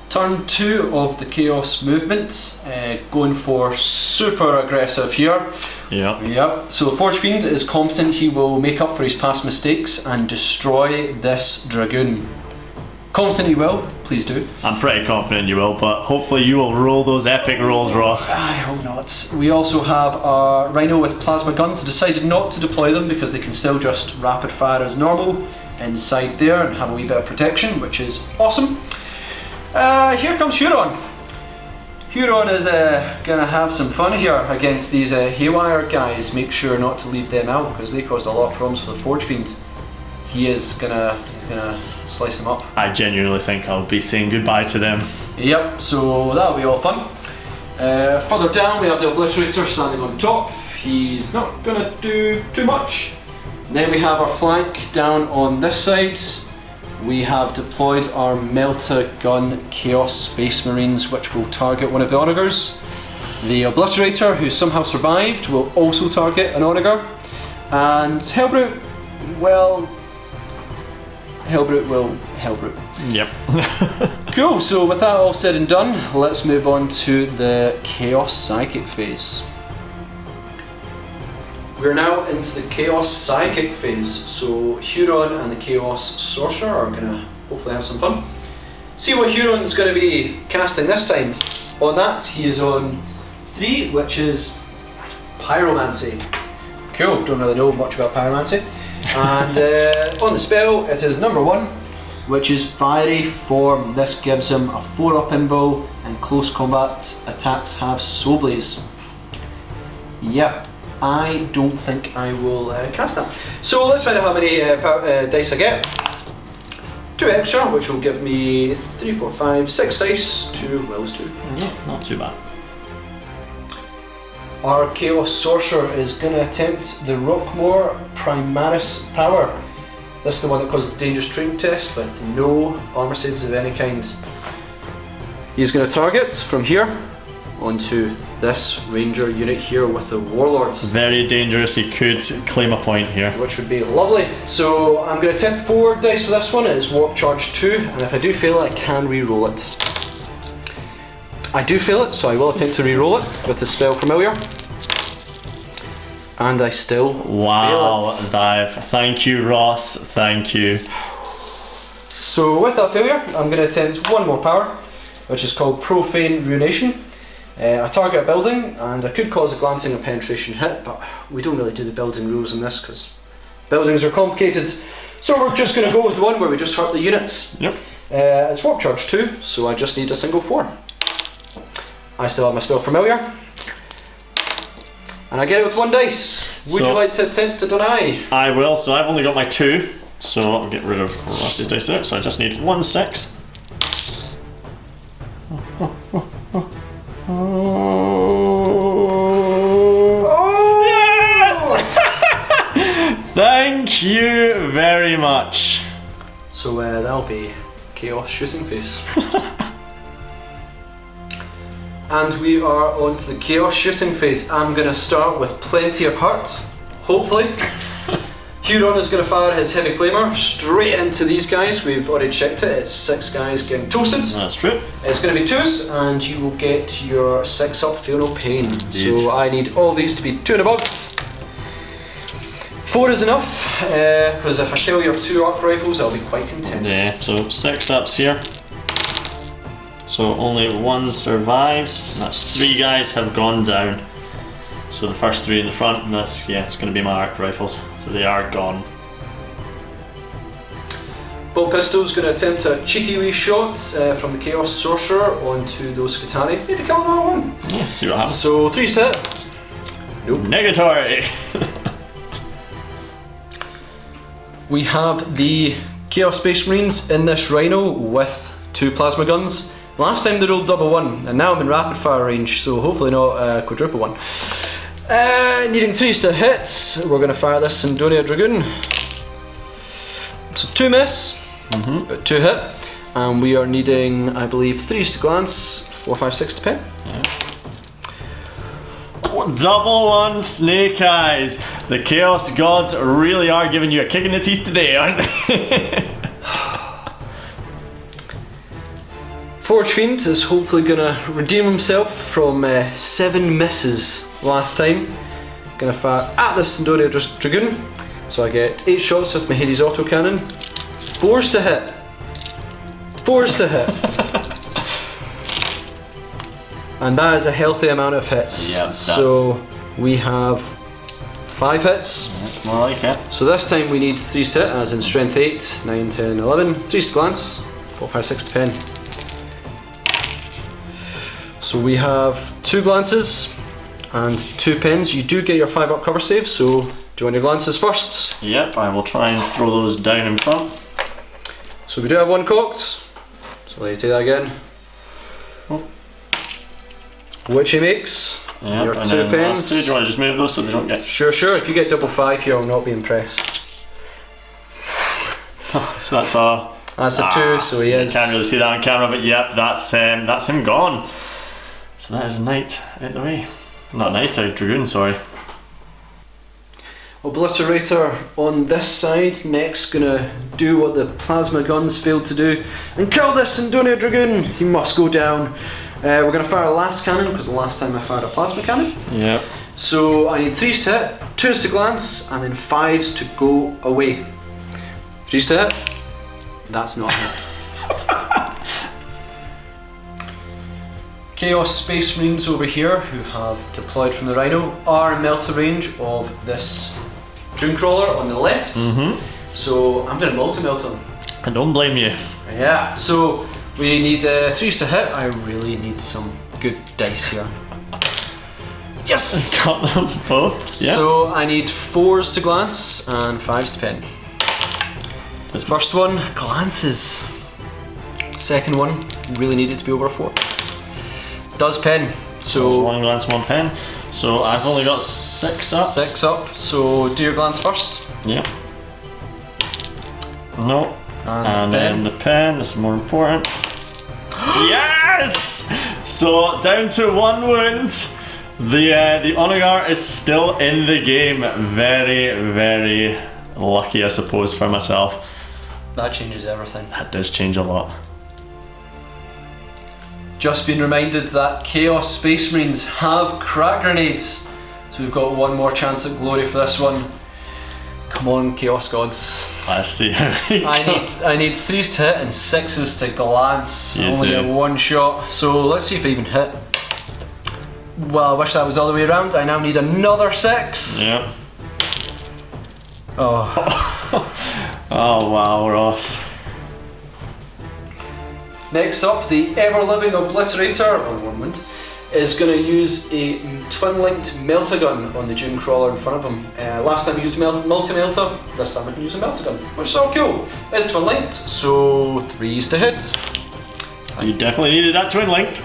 S3: Turn 2 of the Chaos movements, going for super aggressive here. Yep. So Forge Fiend is confident he will make up for his past mistakes and destroy this Dragoon. Confident he will, please do.
S2: I'm pretty confident you will, but hopefully you will roll those epic rolls, Ross.
S3: I hope not. We also have our Rhino with plasma guns. Decided not to deploy them because they can still just rapid fire as normal inside there and have a wee bit of protection, which is awesome. Here comes Huron. Huron is going to have some fun here against these Haywire guys. Make sure not to leave them out because they caused a lot of problems for the Forge Fiend. He's gonna slice them up.
S2: I genuinely think I'll be saying goodbye to them.
S3: Yep, so that'll be all fun. Further down we have the Obliterator standing on top. He's not gonna do too much. And then we have our flank down on this side. We have deployed our Melta Gun Chaos Space Marines, which will target one of the Onagers. The Obliterator, who somehow survived, will also target an Onager. And Hellbrute, well, Hellbrute will Hellbrute.
S2: Yep.
S3: Cool, so with that all said and done, let's move on to the Chaos Psychic phase. We're now into the Chaos Psychic phase, so Huron and the Chaos Sorcerer are going to hopefully have some fun. See what Huron's going to be casting this time. On that, he is on 3, which is Pyromancy. Cool, don't really know much about Pyromancy. And on the spell, it is number 1, which is Fiery Form. This gives him a 4-up invul, and close combat attacks have Soul Blaze. Yep. I don't think I will cast that. So let's find out how many dice I get. 2 extra, which will give me 3, 4, 5, 6 dice to Will's 2.
S2: Yeah, not too bad.
S3: Our Chaos Sorcerer is going to attempt the Rockmore Primaris Power. This is the one that caused the Dangerous Terrain test with no armor saves of any kind. He's going to target from here onto this Ranger unit here with the Warlord.
S2: Very dangerous, he could claim a point here.
S3: Which would be lovely. So I'm going to attempt 4 dice for this one. It is Warp Charge 2, and if I do fail it, I can re-roll it. I do fail it, so I will attempt to re-roll it with the spell Familiar. And I still
S2: wow,
S3: fail it.
S2: dive. Thank you, Ross, thank you.
S3: So with that failure, I'm going to attempt 1 more power, which is called Profane Ruination. I target a building, and I could cause a glancing or penetration hit, but we don't really do the building rules in this because buildings are complicated. So we're just going to go with the one where we just hurt the units.
S2: Yep.
S3: It's Warp Charge 2, so I just need a single 4. I still have my spell Familiar. And I get it with 1 dice. Would you like to attempt to deny?
S2: I will, so I've only got my 2, so I'll get rid of Ross's dice there, so I just need 1 6. Oh yes! Thank you very much.
S3: So that'll be Chaos Shooting Face. And we are on to the Chaos Shooting phase. I'm going to start with plenty of hurt, hopefully. Huron is going to fire his Heavy Flamer straight into these guys. We've already checked it, it's 6 guys getting toasted.
S2: That's true.
S3: It's going to be 2s, and you will get your 6 up, feel no pain.
S2: Indeed.
S3: So I need all these to be 2 and above. 4 is enough, because if I kill your 2 arc rifles, I'll be quite content.
S2: Yeah, so 6 ups here. So only 1 survives, and that's 3 guys have gone down. So the first 3 in the front, and that's, yeah, it's going to be my arc rifles. So they are gone.
S1: Bolt Pistol's going to attempt a cheeky wee shot from the Chaos Sorcerer onto those Skitarii. Maybe kill another one.
S2: Yeah, see what happens.
S1: So 3's to hit.
S2: Nope. Negatory!
S3: We have the Chaos Space Marines in this Rhino with 2 plasma guns. Last time they rolled double 1, and now I'm in rapid fire range, so hopefully not quadruple 1. Needing 3's to hit, we're going to fire this Sindonia Dragoon. So 2 miss, but 2 hit, and we are needing, I believe, 3's to glance, 4, 5, 6 to pin.
S2: Yeah. Double 1 Snake Eyes. The Chaos Gods really are giving you a kick in the teeth today, aren't they?
S3: Forge Fiend is hopefully going to redeem himself from 7 misses last time. Going to fire at this Sindonia Dragoon. So I get 8 shots with my Hades autocannon. 4's to hit. 4's to hit. And that is a healthy amount of hits.
S2: Yeah,
S3: so we have 5 hits.
S2: That's more like it.
S3: So this time we need 3's to hit, as in strength 8, 9, 10, 11. 3's to glance, 4, 5, 6 to pin. So we have 2 glances and 2 pins. You do get your 5 up cover save, so do you want your glances first?
S2: Yep, I will try and throw those down in front.
S3: So we do have 1 cocked, so let you take that again.
S2: Oh.
S3: Which he makes.
S2: Yep,
S3: your
S2: and
S3: 2
S2: then the last
S3: pins.
S2: 2, do you want to just move those so they don't get...
S3: Sure. If you get double 5 here, I'll not be impressed.
S2: So that's a...
S3: That's a 2, so he is.
S2: You can't really see that on camera, but yep, that's him gone. So that is a knight out the way. Not a knight, a dragoon, sorry.
S3: Obliterator on this side, next gonna do what the plasma guns failed to do and kill this Sindonia Dragoon. He must go down. We're gonna fire a last cannon because the last time I fired a plasma cannon.
S2: Yep.
S3: So I need 3's to hit, 2's to glance, and then 5's to go away. 3's to hit. That's not a hit. Chaos Space Marines over here, who have deployed from the Rhino, are in melter range of this Dunecrawler on the left. So I'm going to multi-melt him.
S2: I don't blame you.
S3: Yeah, so we need 3's to hit. I really need some good dice here. Yes!
S2: Got them both. Yeah.
S3: So I need 4's to glance and 5's to pin. First one, glances. Second one, really need it to be over a 4. Does pin. So
S2: 1 glance, 1 pen. So I've only got 6 up.
S3: 6 up. So do your glance first.
S2: Yeah. No. And then the pen. This is more important. Yes! So down to 1 wound. The Onagar is still in the game. Very, very lucky, I suppose, for myself.
S3: That changes everything.
S2: That does change a lot.
S3: Just been reminded that Chaos Space Marines have crack grenades. So we've got 1 more chance at glory for this one. Come on, Chaos Gods.
S2: Let's see how
S3: I need 3's to hit and 6's to glance.
S2: You
S3: Only
S2: do.
S3: get 1 shot. So let's see if I even hit. Well, I wish that was the other way around. I now need another 6.
S2: Yep.
S3: Oh.
S2: Oh wow, Ross.
S3: Next up, the ever-living Obliterator, on 1 wound, is going to use a twin-linked Meltagun on the Dunecrawler in front of him. Last time he used multi-melta, this time I can use a Meltagun, which is all cool. It's twin-linked, so 3's to hit.
S2: You definitely needed that twin linked.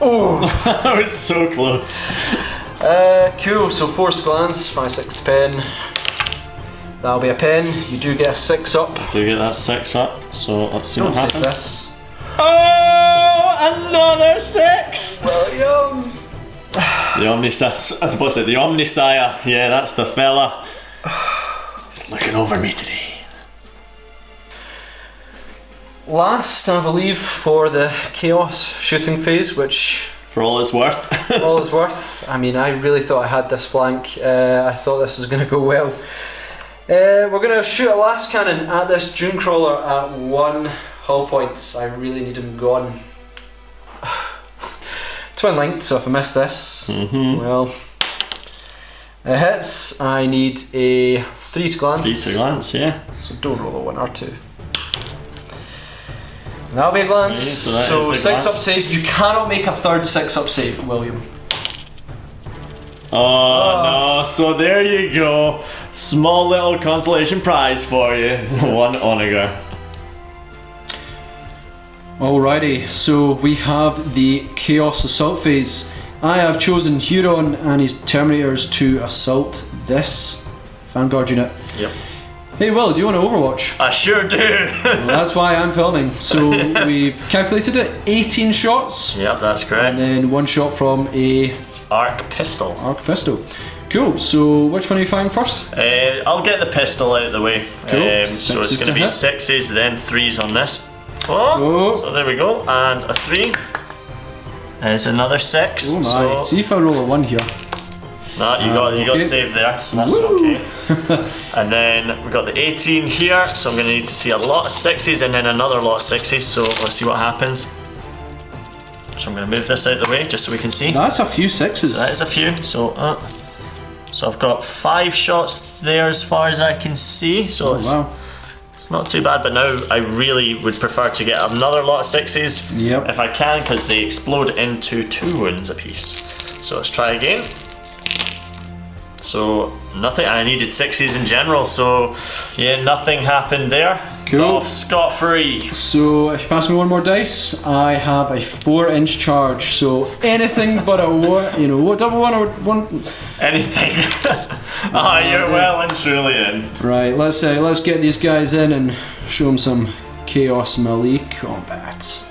S3: Oh!
S2: That was so close.
S3: Cool, so 4's to glance, 5, 6 to pen. That'll be a pen. You do get a 6 up.
S2: Do get that 6 up, so let's see what
S3: Don't
S2: happens.
S3: take this.
S2: Oh, another 6!
S3: William!
S2: The Omnissiah, what's it? The Omnissiah. Yeah, that's the fella. He's looking over me today.
S3: Last, I believe, for the Chaos shooting phase, which
S2: For all it's worth.
S3: all is worth. I mean, I really thought I had this flank. I thought this was going to go well. We're going to shoot a last cannon at this Dunecrawler at 1 hull point. I really need him gone. Twin linked, so if I miss this, well, it hits. I need a 3 to glance.
S2: 3 to glance, yeah.
S3: So don't roll a 1 or 2.
S1: That'll be a glance.
S2: Okay,
S1: so
S2: a
S1: 6 up
S2: glance.
S1: save. You cannot make a third 6 up save, William.
S2: Oh no, so there you go. Small little consolation prize for you. 1 onager.
S3: Alrighty, so we have the Chaos Assault phase. I have chosen Huron and his Terminators to assault this Vanguard unit.
S2: Yep.
S3: Hey Will, do you want to Overwatch?
S2: I sure do.
S3: Well, that's why I'm filming. So we've calculated it, 18 shots.
S2: Yep, that's correct.
S3: And then 1 shot from a
S2: Arc pistol.
S3: arc pistol. Cool, so which one are you firing first?
S2: I'll get the pistol out of the way.
S3: Cool.
S2: So it's
S3: Sixes
S2: going to
S3: to
S2: be
S3: hit.
S2: 6s, then 3s on this. Oh,
S3: Oh.
S2: so there we go, and a 3. There's another 6.
S3: Oh my,
S2: So
S3: see if I roll a 1 here.
S2: no, you got
S3: okay.
S2: save there, so that's
S3: Woo.
S2: okay. And then we got the 18 here, so I'm going to need to see a lot of 6s and then another lot of 6s. So let's see what happens. So I'm going to move this out of the way just so we can see.
S3: That's a few 6s.
S2: So that is a few. So I've got 5 shots there as far as I can see. So
S3: Oh, wow.
S2: it's not too bad, but now I really would prefer to get another lot of 6s
S3: Yep.
S2: if I can, because they explode into 2 wounds apiece. So let's try again. So nothing, and I needed 6s in general, so yeah, nothing happened there.
S3: Cool.
S2: Off scot-free.
S3: So if you pass me 1 more dice, I have a 4-inch charge. So anything but a what double 1 or 1.
S2: Anything. You're well and truly in.
S3: Right, let's get these guys in and show them some Chaos Melee combat.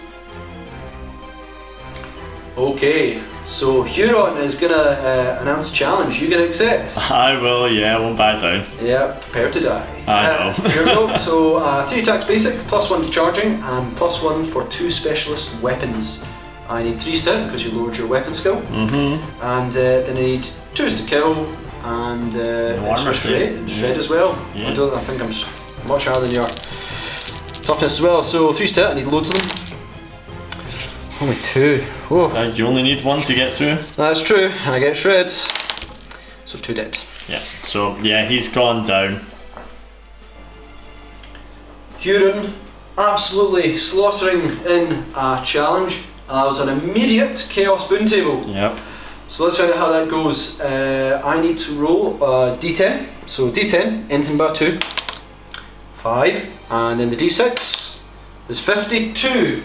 S1: Okay, so Huron is gonna announce a challenge. You gonna accept?
S2: I will, yeah, I won't back down.
S1: Yeah, prepare to die.
S2: I know.
S1: Here we go. So 3 attacks basic, +1 to charging, and +1 for 2 specialist weapons. I need 3s to hit because you lowered your weapon skill.
S2: Mm-hmm.
S1: And then I need 2s to kill, and
S2: armor save.
S1: shred as well.
S2: Yeah.
S1: I think I'm much higher than your toughness as well. So 3s to hit, I need loads of them. Only 2. Oh,
S2: You only need 1 to get through.
S1: that's true. And I get shred. So 2 dead.
S2: Yeah, so yeah, he's gone down.
S1: Huron absolutely slaughtering in a challenge. That was an immediate Chaos Boon table.
S2: Yep.
S1: So let's find out how that goes. I need to roll a d10. So d10, anything but 2. 5. And then the d6 is 52.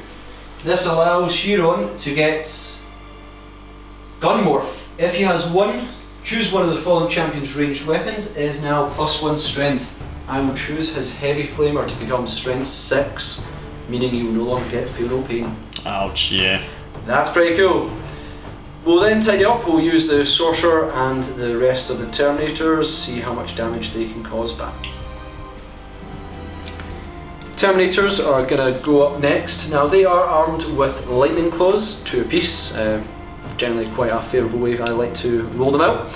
S1: This allows Huron to get Gunmorph. If he has 1, choose one of the following champion's ranged weapons. It is now +1 strength. I will choose his heavy flamer to become strength 6, meaning he will no longer get feel no pain.
S2: Ouch, yeah.
S1: That's pretty cool. We'll then tidy up, we'll use the Sorcerer and the rest of the Terminators, see how much damage they can cause back. Terminators are going to go up next. Now they are armed with lightning claws, 2 apiece, generally quite a favourable way I like to roll them out.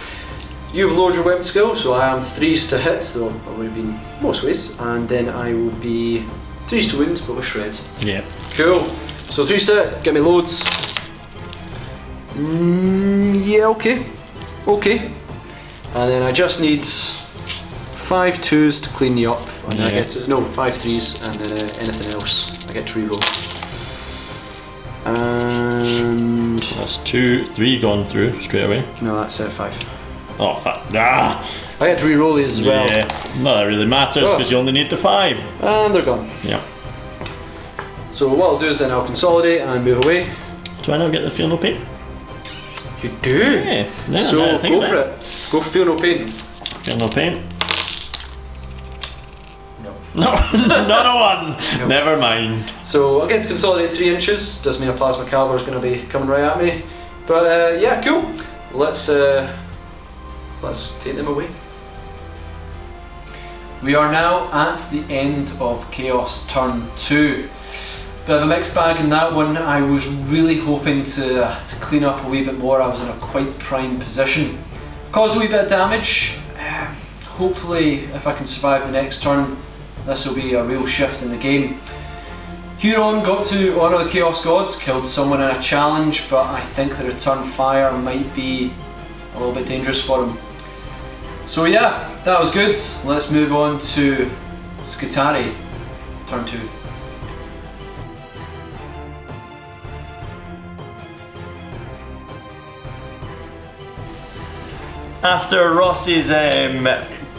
S1: You've lowered your weapon skill, so I am 3s to hit, though I would have been most ways, and then I will be 3s to wound, but with shred.
S2: Yeah.
S1: Cool. So 3s to hit, get me loads. Yeah, okay. Okay. And then I just need 5 2s to clean you up. And then I get to, no, 5 3s, and then anything else I get to reroll. And
S2: That's 2, 3 gone through straight away.
S1: no, that's 5.
S2: Oh, fuck. Ah!
S1: I get to reroll these as well.
S2: Yeah. No, that really matters because you only need the 5.
S1: And they're gone.
S2: Yeah.
S1: So what I'll do is then I'll consolidate and move away.
S2: Do I now get the feel no pain?
S1: You do?
S2: Yeah. No,
S1: So
S2: now I think
S1: go for
S2: about
S1: it. Go for feel no pain.
S2: Feel no pain?
S1: No.
S2: No, not a 1.
S1: No.
S2: Never mind.
S1: So I'll get to consolidate 3 inches. Does mean a plasma cavalry is going to be coming right at me. But yeah, cool. Let's take them away. We are now at the end of Chaos Turn 2. Bit of a mixed bag in that one. I was really hoping to clean up a wee bit more. I was in a quite prime position. Caused a wee bit of damage. Hopefully, if I can survive the next turn, this will be a real shift in the game. Huron got to honour the Chaos Gods, killed someone in a challenge, but I think the return fire might be a little bit dangerous for him. So yeah, that was good. Let's move on to Skitarii, turn 2.
S2: After Ross's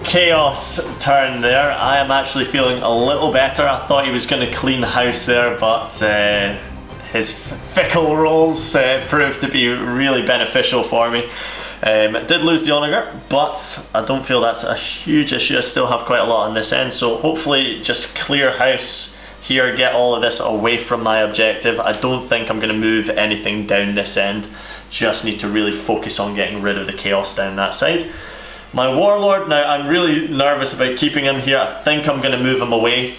S2: chaos turn there, I am actually feeling a little better. I thought he was going to clean house there, but his fickle rolls proved to be really beneficial for me. Did lose the Onager, but I don't feel that's a huge issue. I still have quite a lot on this end, so hopefully just clear house here, get all of this away from my objective. I don't think I'm going to move anything down this end. Just need to really focus on getting rid of the chaos down that side. My Warlord, now I'm really nervous about keeping him here. I think I'm going to move him away.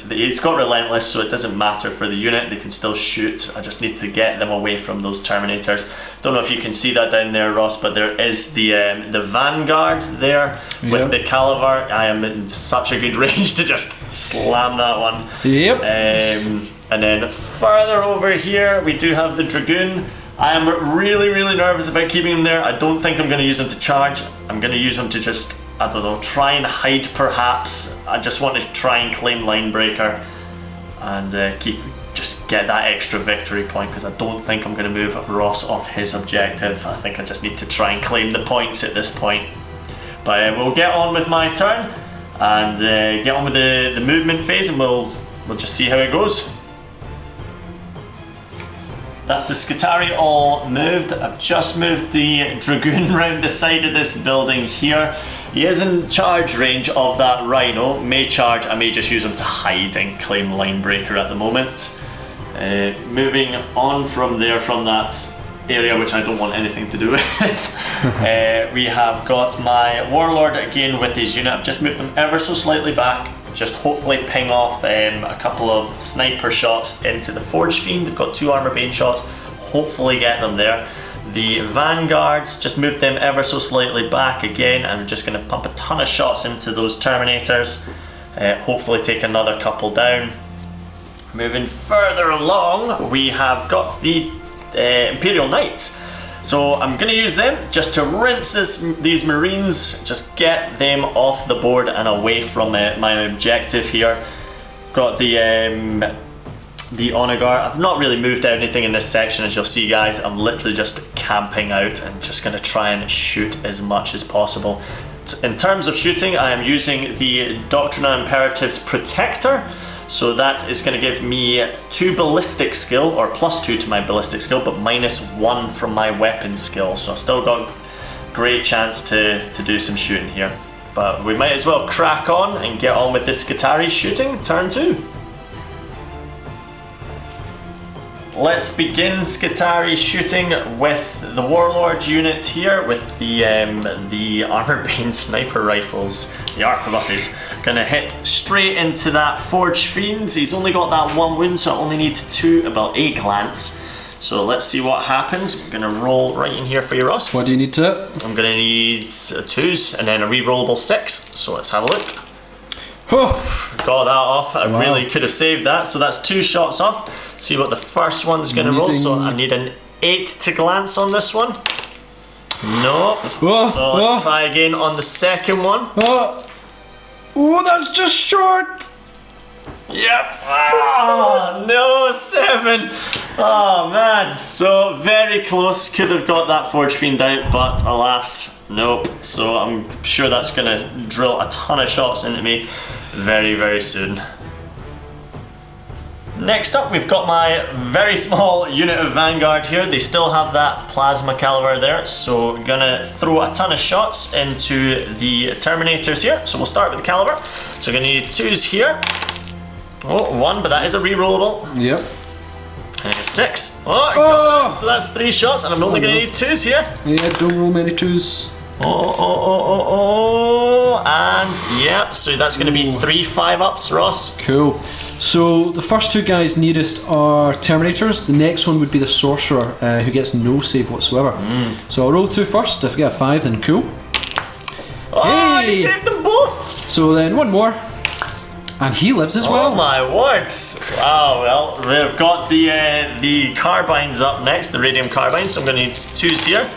S2: He's got Relentless, so it doesn't matter for the unit. They can still shoot. I just need to get them away from those Terminators. Don't know if you can see that down there, Ross, but there is the Vanguard there with the Calaver. I am in such a good range to just slam that one.
S3: Yep.
S2: And then further over here, we do have the Dragoon. I am really, really nervous about keeping him there. I don't think I'm going to use him to charge. I'm going to use him to just, I don't know, try and hide perhaps. I just want to try and claim Linebreaker and just get that extra victory point, because I don't think I'm going to move Ross off his objective. I think I just need to try and claim the points at this point. But we'll get on with my turn and get on with the movement phase, and we'll just see how it goes. That's the Skitarii all moved. I've just moved the Dragoon round the side of this building here. He is in charge range of that Rhino. May charge, I may just use him to hide and claim Linebreaker at the moment. Moving on from there, from that area which I don't want anything to do with. We have got my Warlord again with his unit. I've just moved them ever so slightly back. Just hopefully ping off a couple of sniper shots into the Forge Fiend. I've got 2 Armor Bane shots, hopefully get them there. The Vanguards, just moved them ever so slightly back again. I'm just going to pump a ton of shots into those Terminators, hopefully take another couple down. Moving further along, we have got the Imperial Knights. So I'm going to use them just to rinse these Marines, just get them off the board and away from my objective here. Got the Onager. I've not really moved anything in this section, as you'll see, guys. I'm literally just camping out and just going to try and shoot as much as possible. In terms of shooting, I am using the Doctrina Imperative's Protector. So that is going to give me 2 ballistic skill, or +2 to my ballistic skill, but -1 from my weapon skill. So I've still got great chance to do some shooting here. But we might as well crack on and get on with this Skitarii shooting, turn 2. Let's begin Skitarii shooting with the Warlord unit here with the Armor Bane sniper rifles, the arquebuses. Gonna hit straight into that Forge Fiend. He's only got that 1 wound, so I only need 2, about a glance. So let's see what happens. I'm gonna roll right in here for you, Ross.
S3: What do you need to hit?
S2: I'm gonna need 2s and then a re-rollable 6. So let's have a look. Got that off. I really could have saved that. So that's 2 shots off. See what the first one's going to roll. So I need an 8 to glance on this one. Nope. So let's try again on the second one.
S3: Oh, that's just short.
S2: Yep. Oh, no, 7. Oh, man. So very close. Could have got that Forge Fiend out, but alas, nope. So I'm sure that's going to drill a ton of shots into me very, very soon. Next up, we've got my very small unit of Vanguard here. They still have that Plasma Caliber there, so we're gonna throw a ton of shots into the Terminators here. So we'll start with the Caliber. So we're gonna need 2s here. Oh, 1, but that is a re-rollable.
S3: Yep.
S2: And a 6. Oh, so that's 3 shots, and I'm only gonna need 2s here.
S3: Yeah, don't roll many 2s.
S2: And yep, so that's gonna be 3 5-ups, Ross.
S3: Cool. So the first 2 guys nearest are Terminators. The next one would be the Sorcerer, who gets no save whatsoever. So I'll roll 2 first. If I get a 5, then cool.
S2: Oh, you saved them both!
S3: So then 1 more. And he lives as well.
S2: Oh my words! Wow, well, we've got the carbines up next, the Radium Carbines. So I'm going to need 2s here.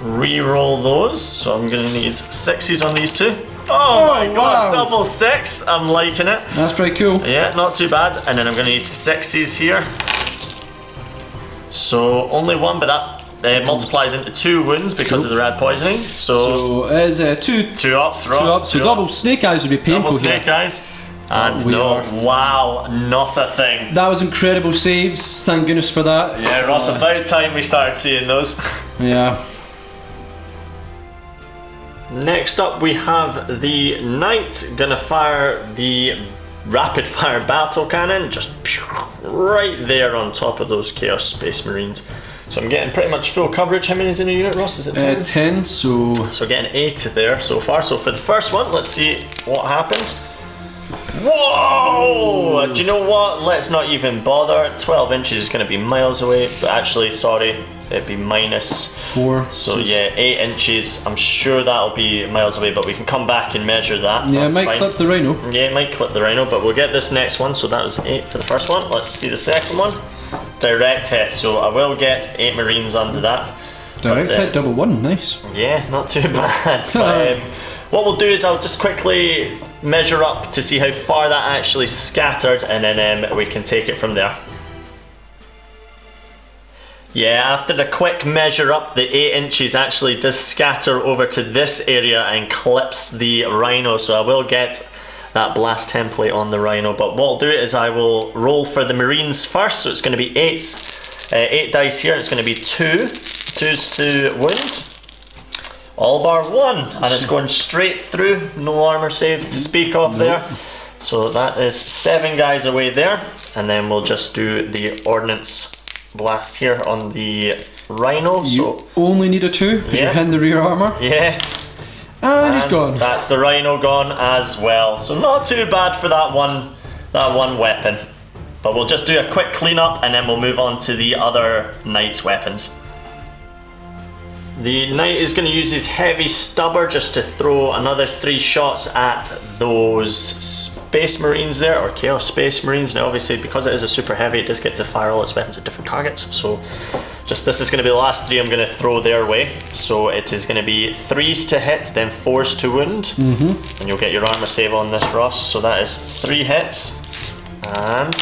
S2: Re-roll those. So I'm going to need 6s on these 2. Oh my god, double 6. I'm liking it.
S3: That's pretty cool.
S2: Yeah, not too bad. And then I'm going to need 6s here. So only 1, but that multiplies into 2 wounds because of the red poisoning. So
S3: is 2
S2: ups, Ross.
S3: 2 ups. So double snake eyes would be painful.
S2: Double snake eyes. And wow, not a thing.
S3: That was incredible saves. Thank goodness for that.
S2: Yeah, Ross. About time we started seeing those.
S3: Yeah.
S2: Next up, we have the knight gonna fire the rapid fire battle cannon just right there on top of those Chaos Space Marines. So I'm getting pretty much full coverage. How many is in a unit, Ross? Is it 10?
S3: 10, so
S2: getting 8 there so far. So for the first one, let's see what happens. Whoa! Do you know what? Let's not even bother. 12 inches is going to be miles away, but actually, sorry, it'd be -4. So yeah, 8 inches. I'm sure that'll be miles away, but we can come back and measure that.
S3: Yeah, it might clip the rhino.
S2: Yeah, it might clip the rhino, but we'll get this next one. So that was 8 to the first one. Let's see the second one. Direct hit. So I will get 8 Marines under that.
S3: Direct hit, double 1. Nice.
S2: Yeah, not too bad. But, what we'll do is I'll just quickly measure up to see how far that actually scattered, and then we can take it from there. Yeah, after the quick measure up, the 8 inches actually does scatter over to this area and clips the rhino, so I will get that blast template on the rhino. But what I'll do is I will roll for the Marines first, so it's going to be 8 dice here, it's going to be 2s to wounds. All bar 1, and it's going straight through, no armor save to speak of there. So that is 7 guys away there, and then we'll just do the ordnance blast here on the rhino.
S3: You only need a 2 because you're hitting the rear armor.
S2: Yeah.
S3: And he's gone.
S2: That's the rhino gone as well. So not too bad for that one weapon. But we'll just do a quick cleanup and then we'll move on to the other knight's weapons. The knight is going to use his heavy stubber just to throw another 3 shots at those Space Marines there, or Chaos Space Marines. Now obviously because it is a super heavy, it does get to fire all its weapons at different targets. So just this is going to be the last 3 I'm going to throw their way. So it is going to be 3s to hit, then 4s to wound. And you'll get your armor save on this, Ross. So that is 3 hits and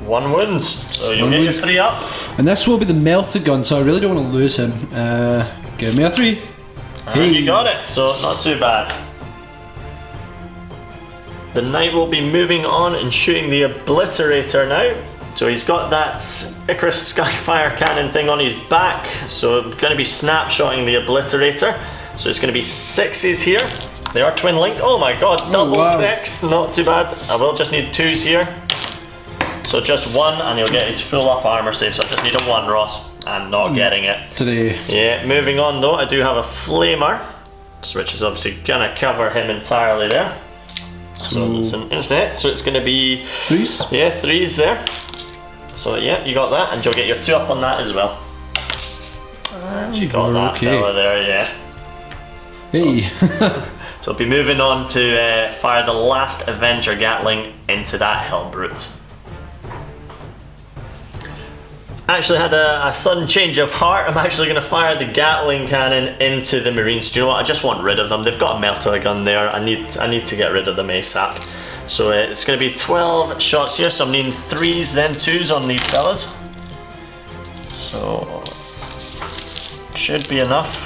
S2: 1 wound. So you'll get your 3 up.
S3: And this will be the melted gun, so I really don't want to lose him. Give me a 3.
S2: Hey. You got it, so not too bad. The knight will be moving on and shooting the obliterator now. So he's got that Icarus Skyfire cannon thing on his back. So I'm going to be snapshotting the obliterator. So it's going to be 6s here. They are twin linked. Oh my god, double 6, not too bad. I will just need 2s here. So just 1 and he'll get his full up armor save. So I just need a 1, Ross. I'm not getting it.
S3: Today.
S2: Yeah, moving on though, I do have a flamer, which is obviously going to cover him entirely there. So it's an instant, so it's going to be
S3: 3s?
S2: Yeah, 3s there. So yeah, you got that, and you'll get your 2 up on that as well. And you got that fella there, yeah.
S3: Hey.
S2: So I'll be moving on to fire the last Avenger Gatling into that Hellbrute. Actually had a sudden change of heart. I'm actually going to fire the Gatling cannon into the Marines. Do you know what? I just want rid of them. They've got a melter gun there. I need to get rid of them ASAP. So it's going to be 12 shots here. So I'm needing 3s then 2s on these fellas. So should be enough.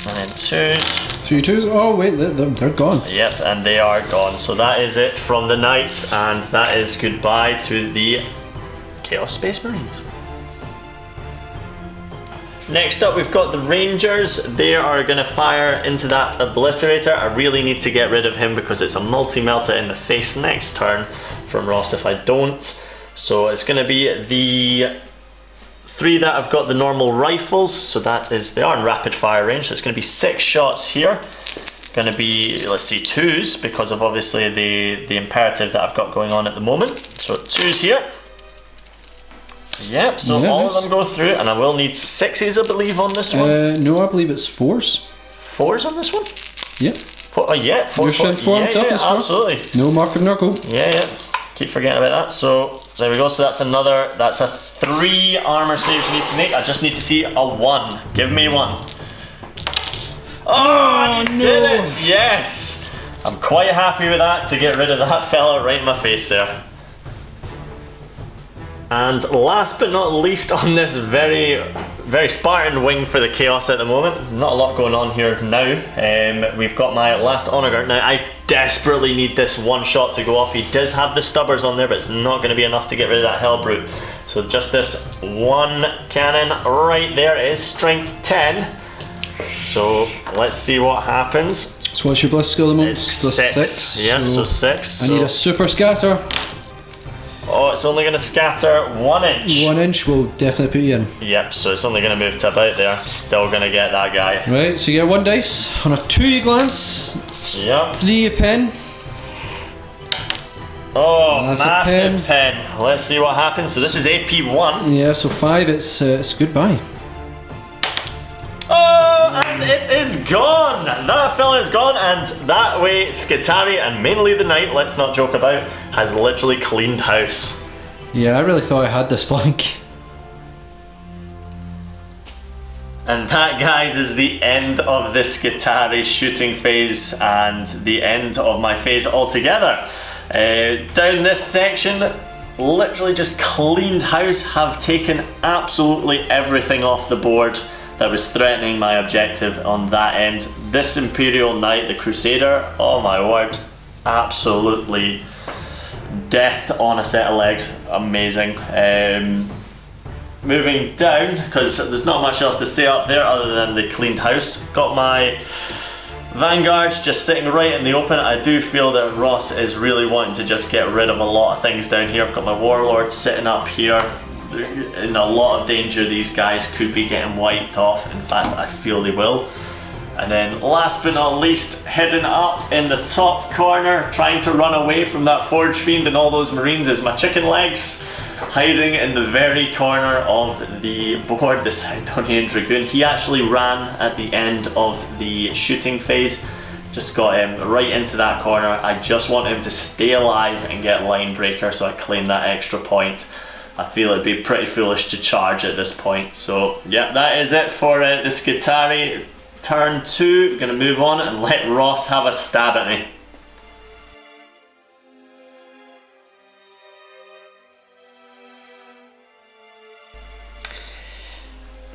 S2: And then 2s.
S3: 3 2s? Oh wait, they're gone.
S2: Yep, and they are gone. So that is it from the knights, and that is goodbye to the Chaos Space Marines. Next up we've got the Rangers. They are going to fire into that Obliterator. I really need to get rid of him because it's a multi-melter in the face next turn from Ross if I don't. So it's going to be the 3 that have got the normal rifles, so that is, they are in rapid fire range, so it's going to be 6 shots here. Going to be, let's see, 2s because of obviously the imperative that I've got going on at the moment. So 2s here. Yep, so all of them go through, and I will need 6s I believe on this one.
S3: No, I believe it's 4s.
S2: 4s on this one?
S3: Yep.
S2: Oh yeah, 4. Yeah, absolutely.
S3: No mark of knuckle.
S2: Yeah. Keep forgetting about that. So there we go. So that's a 3 armor saves you need to make. I just need to see a 1. Give me 1. Oh, you did it! Yes! I'm quite happy with that to get rid of that fella right in my face there. And last but not least on this very Spartan wing for the Chaos at the moment, not a lot going on here now. We've got my last honor guard. Now I desperately need this one shot to go off. He does have the stubbers on there, but it's not going to be enough to get rid of that Hell Brute. So just this one cannon right there is strength 10. So let's see what happens.
S3: So what's your bliss skill at the moment?
S2: It's 6. Yeah, so 6.
S3: I need a super scatter.
S2: Oh, it's only going to scatter 1 inch.
S3: 1 inch will definitely put you in.
S2: Yep, so it's only going to move to about there. Still going to get that guy.
S3: Right, so you get 1 dice. On a 2 you glance.
S2: Yep.
S3: 3 you pen.
S2: Oh, massive pen. Let's see what happens. So this is AP 1.
S3: Yeah, so 5 it's goodbye.
S2: Oh, and it is gone! That fella is gone, and that way Skitarii, and mainly the knight, let's not joke about, has literally cleaned house.
S3: Yeah, I really thought I had this flank.
S2: And that, guys, is the end of the Skitarii shooting phase and the end of my phase altogether. Down this section, literally just cleaned house, have taken absolutely everything off the board that was threatening my objective on that end. This Imperial Knight, the Crusader, oh my word, absolutely death on a set of legs, amazing. Moving down, because there's not much else to say up there other than the cleaned house. Got my Vanguards just sitting right in the open. I do feel that Ross is really wanting to just get rid of a lot of things down here. I've got my Warlords sitting up here. In a lot of danger, these guys could be getting wiped off. In fact, I feel they will. And then last but not least, hidden up in the top corner, trying to run away from that Forge Fiend and all those Marines, is my chicken legs, hiding in the very corner of the board, the Sidonian Dragoon. He actually ran at the end of the shooting phase. Just got him right into that corner. I just want him to stay alive and get line breaker, so I claim that extra point. I feel it'd be pretty foolish to charge at this point. So yeah, that is it for the Skitarii. Turn 2, I'm going to move on and let Ross have a stab at me.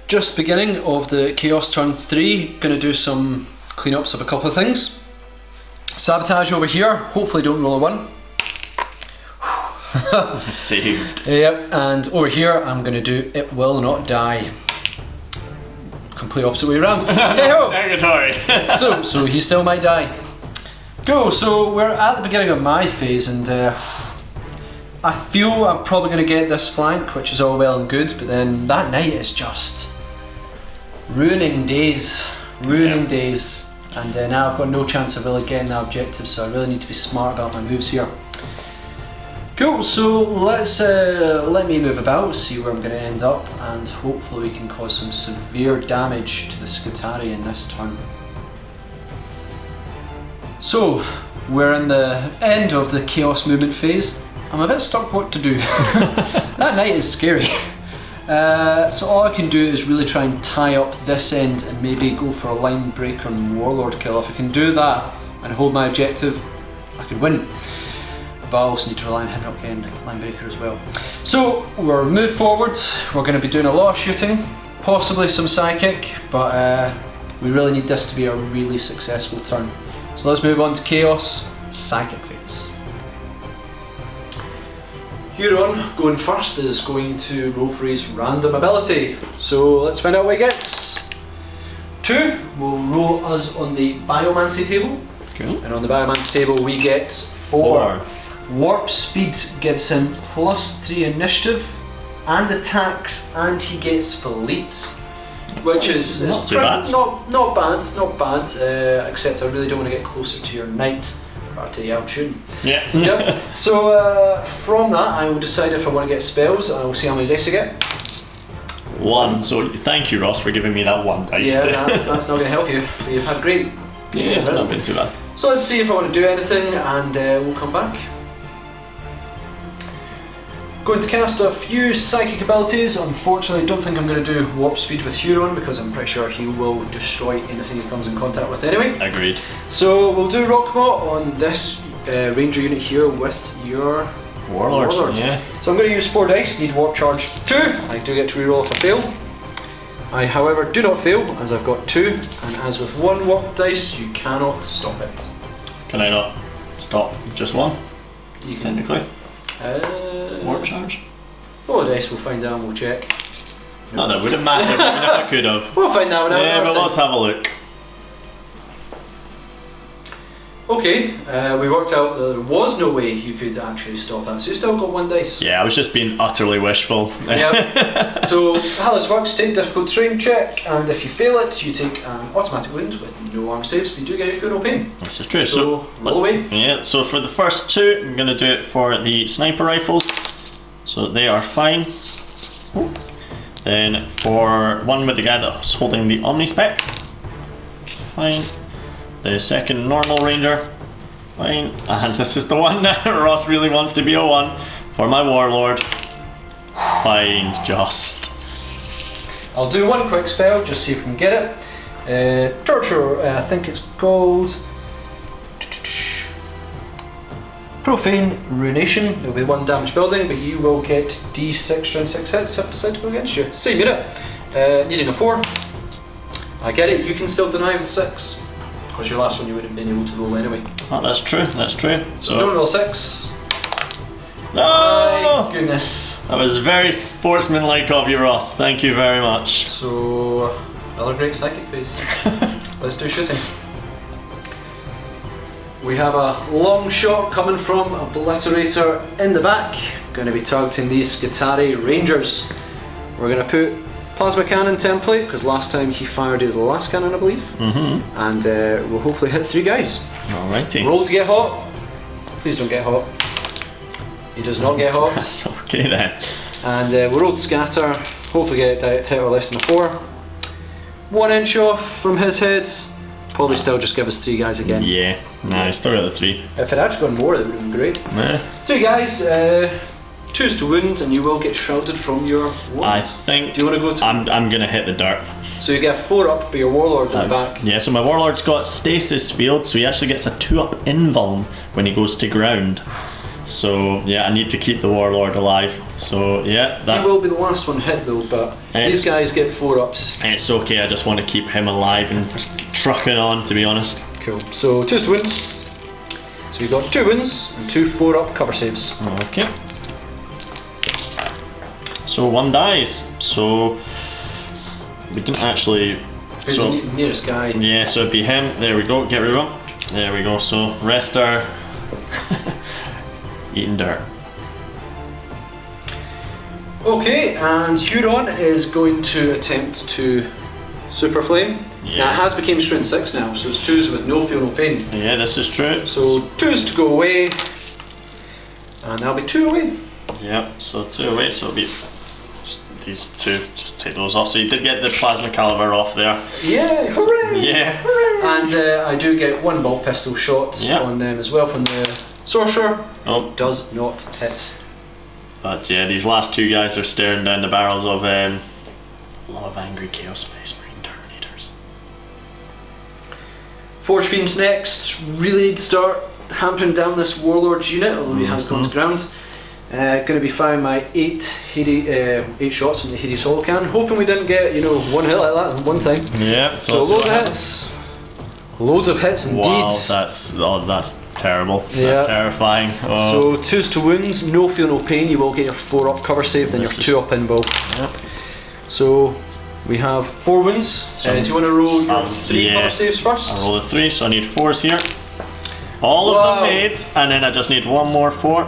S3: Just beginning of the Chaos turn 3, going to do some cleanups of a couple of things. Sabotage over here, hopefully don't roll a 1.
S2: Saved.
S3: Yep, and over here I'm going to do It Will Not Die. Complete opposite way around. Hey-ho!
S2: Negatory.
S3: so he still might die. Go, so we're at the beginning of my phase, and I feel I'm probably going to get this flank, which is all well and good, but then that knight is just ruining days. And now I've got no chance of really getting that objective, so I really need to be smart about my moves here. Cool, so let me move about, see where I'm going to end up, and hopefully we can cause some severe damage to the Skitarii in this turn. So, we're in the end of the Chaos movement phase. I'm a bit stuck what to do. That knight is scary. So all I can do is really try and tie up this end and maybe go for a line breaker and Warlord kill. If I can do that and hold my objective, I could win. But I also need to rely on him not getting line breaker as well. So we're moved forwards. We're going to be doing a lot of shooting, possibly some psychic, but we really need this to be a really successful turn. So let's move on to Chaos Psychic phase. Huron, going first, is going to roll for his random ability. So let's find out what he gets. 2 will roll us on the Biomancy table.
S2: Cool.
S3: And on the Biomancy table we get 4. Warp speed gives him +3 initiative and attacks, and he gets fleet, which is
S2: not too bad.
S3: Not bad. Except I really don't want to get closer to your knight. I'm shooting.
S2: Yeah.
S3: Yep. So from that, I will decide if I want to get spells, and I will see how many dice I get.
S2: 1. So thank you, Ross, for giving me that 1 dice.
S3: Yeah, that's not going to help you. But you've had great.
S2: Yeah, it's not been too bad.
S3: So let's see if I want to do anything, and we'll come back. Going to cast a few psychic abilities. Unfortunately, I don't think I'm going to do warp speed with Huron because I'm pretty sure he will destroy anything he comes in contact with anyway.
S2: Agreed.
S3: So we'll do Rockmot on this ranger unit here with your
S2: Warlord. Yeah.
S1: So I'm going to use 4 dice, need warp charge 2. I do get to reroll if I fail. I, however, do not fail as I've got 2, and as with 1 warp dice, you cannot stop it.
S2: Can I not stop just one?
S1: You can.
S2: Technically. Warp charge?
S1: Roll a dice, we'll find out and we'll check.
S2: No, that wouldn't matter, even if I could have.
S1: We'll find out.
S2: Yeah, but let's have a look.
S1: Okay, we worked out that there was no way you could actually stop that, so you still got 1 dice.
S2: Yeah, I was just being utterly wishful.
S1: Yep. So how this works, take difficult terrain check, and if you fail it, you take an automatic wound with no arm saves, but you do get your full pain.
S2: This is true.
S1: So roll away.
S2: Yeah, so for the first 2, I'm going to do it for the sniper rifles. So they are fine. Then for one with the guy that's holding the Omnispec, fine. The second normal ranger, fine. And this is the one that Ross really wants to be a 1 for my warlord. Fine, just.
S1: I'll do 1 quick spell, just see if we can get it. Torture, I think it's called Profane Ruination. There'll be 1 damage building, but you will get D6 round 6 hits if I decide to go against you. Same unit. Needing a 4. I get it, you can still deny with 6. Because your last one you would have been able to roll anyway.
S2: Oh, that's true, that's true.
S1: So don't roll 6.
S2: No!
S1: My goodness.
S2: That was very sportsmanlike of you, Ross. Thank you very much.
S1: So, another great psychic phase. Let's do shooting. We have a long shot coming from Obliterator in the back. Going to be targeting these Skitarii Rangers. We're going to put Plasma Cannon template, because last time he fired his last cannon, I believe. And we'll hopefully hit 3 guys.
S2: Alrighty.
S1: Roll to get hot. Please don't get hot. He does not get hot.
S2: Okay then.
S1: And we'll roll to scatter. Hopefully get it to hit or less than a 4. 1 inch off from his head. Probably still just give us 3 guys again.
S2: Yeah, nice. Still got the 3.
S1: If it had gone more, that would have been great.
S2: Yeah.
S1: 3 guys, 2's to wound, and you will get shrouded from your wound.
S2: I think.
S1: Do you want to go to?
S2: I'm gonna hit the dirt.
S1: So you get 4 up, but your warlord in the back.
S2: Yeah, so my warlord's got stasis field, so he actually gets a 2 up invuln when he goes to ground. So yeah, I need to keep the warlord alive. So yeah,
S1: He will be the last one hit though, but these guys get 4 ups.
S2: It's okay. I just want to keep him alive and trucking on, to be honest.
S1: Cool. So 2's to wound. So you've got 2 wounds and 2 4 up cover saves.
S2: Okay. So 1 dies. So we didn't actually. So
S1: the nearest guy.
S2: Yeah, so it'd be him. There we go. Get rid of him. There we go. So rest are eating dirt.
S1: Okay, and Huron is going to attempt to Super Flame.
S2: Yeah.
S1: Now it has become strength 6 now, so it's 2's with no feel, no pain.
S2: Yeah, this is true.
S1: So 2's to go away, and that'll be 2 away.
S2: Yep, so 2 away, so it'll be these 2, just take those off. So you did get the plasma caliber off there.
S1: Yeah, hooray!
S2: Yeah.
S1: Hooray! And I do get 1 bolt pistol shot on them as well from the Sorcerer.
S2: Oh.
S1: Does not hit.
S2: But yeah, these last 2 guys are staring down the barrels of a lot of angry Chaos Space Marine Terminators.
S1: Forge Fiend's next. Really need to start hampering down this Warlord's unit, although he has gone to ground. Going to be firing my 8 shots from the Hades Hollow Cannon, hoping we didn't get 1 hit like that one time.
S2: Yeah,
S1: so loads of hits. Loads of hits indeed.
S2: Wow, that's terrible. Yeah. That's terrifying. Oh.
S1: So 2's to wound, no feel, no pain. You will get your 4 up cover save, then your 2 up invul.
S2: Yep.
S1: So we have 4 wounds. So do you want to roll your 3 cover saves first?
S2: I'll roll the 3, so I need 4s here. All of them made, and then I just need 1 more 4.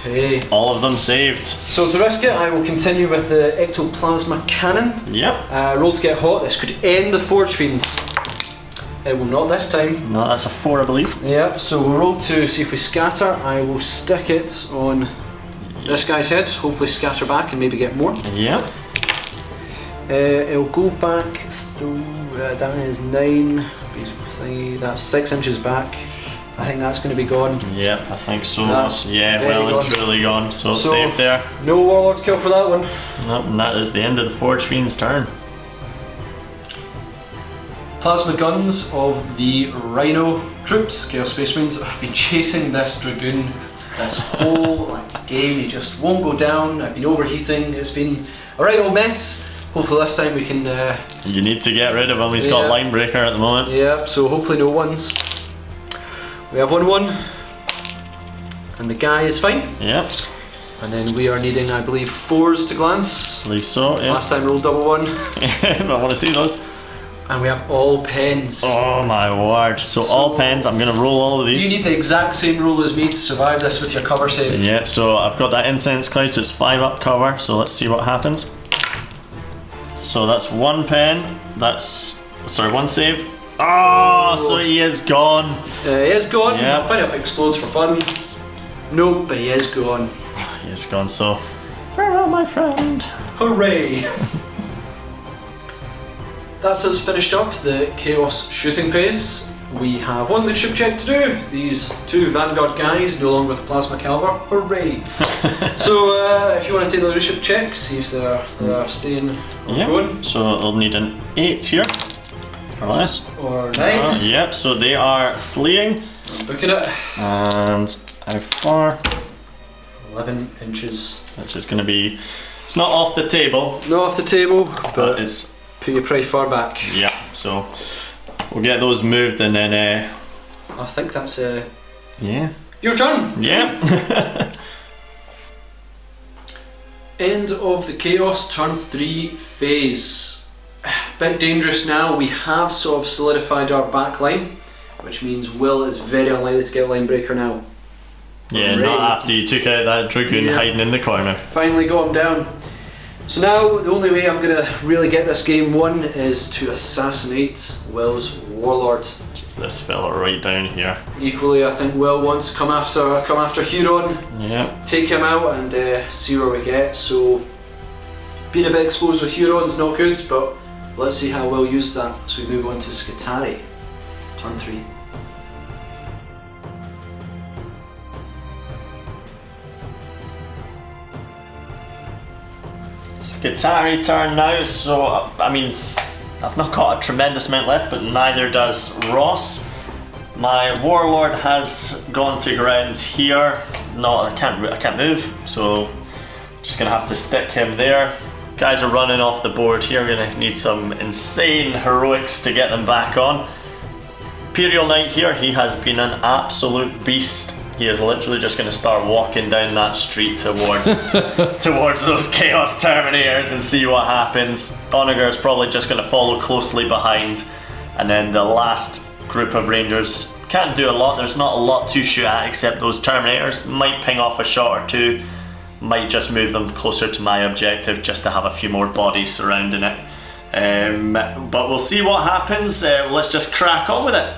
S1: Hey.
S2: All of them saved.
S1: So to risk it, I will continue with the Ectoplasma Cannon.
S2: Yep.
S1: Roll to get hot. This could end the Forge Fiends. It will not this time.
S2: No, that's a 4, I believe.
S1: Yep, so we'll roll to see if we scatter. I will stick it on this guy's head, hopefully scatter back and maybe get more.
S2: Yep.
S1: It'll go back through, that is 9, that's 6 inches back. I think that's going to be gone.
S2: Yep, I think so.
S1: That's
S2: well and truly gone. So safe there.
S1: No Warlord kill for that one.
S2: Nope, and that is the end of the Forge Fiend's turn.
S1: Plasma guns of the Rhino troops, Chaos Space Marines, have been chasing this Dragoon This whole game, he just won't go down. I've been overheating. It's been a right old mess. Hopefully this time we can...
S2: You need to get rid of him. He's got line breaker at the moment.
S1: Yeah, so hopefully no ones. We have 1-1. And the guy is fine.
S2: Yep.
S1: And then we are needing, I believe, 4s to glance.
S2: I believe so, yeah.
S1: Last time rolled double 1.
S2: I want to see those.
S1: And we have all pens.
S2: Oh my word. So all pens, I'm going to roll all of these.
S1: You need the exact same roll as me to survive this with your cover save.
S2: Yep, so I've got that incense cloud, so it's 5 up cover, so let's see what happens. So that's 1 pen, that's, sorry, 1 save. Oh, so he is gone.
S1: He is gone.
S2: Yep.
S1: I'll find out if it explodes for fun. Nope, but he is gone.
S2: He is gone, so farewell my friend.
S1: Hooray! That's us finished up the chaos shooting phase. We have 1 leadership check to do. These 2 vanguard guys no longer with a plasma calver. Hooray! So if you want to take the leadership check, see if they're staying or going.
S2: So I'll need an 8 here, or less.
S1: Or 9.
S2: Yep, so they are fleeing.
S1: I'm booking it.
S2: And how far?
S1: 11 inches.
S2: Which is going to be, it's not off the table.
S1: Not off the table, but
S2: it's
S1: put you pretty far back.
S2: Yeah, so we'll get those moved and then
S1: I think that's
S2: yeah.
S1: your turn.
S2: Yeah.
S1: End of the chaos, turn 3 phase. Bit dangerous now. We have sort of solidified our back line, which means Will is very unlikely to get line breaker now.
S2: Yeah, not after you took out that Dragoon hiding in the corner.
S1: Finally got him down. So now the only way I'm going to really get this game won is to assassinate Will's warlord.
S2: This fella right down here.
S1: Equally, I think Will wants to come after Huron.
S2: Yeah.
S1: Take him out and see where we get. So being a bit exposed with Huron's not good, but let's see how Will uses that. So we move on to Skitarii. Turn 3.
S2: Skitarii turn now, so I mean, I've not got a tremendous amount left, but neither does Ross. My warlord has gone to ground here. No, I can't move, so just gonna have to stick him there. Guys are running off the board here. We're gonna need some insane heroics to get them back on. Imperial Knight here, he has been an absolute beast. He is literally just going to start walking down that street towards towards those Chaos Terminators and see what happens. Onager is probably just going to follow closely behind, and then the last group of Rangers can't do a lot. There's not a lot to shoot at except those Terminators. Might ping off a shot or 2, might just move them closer to my objective just to have a few more bodies surrounding it. But we'll see what happens. Let's just crack on with it.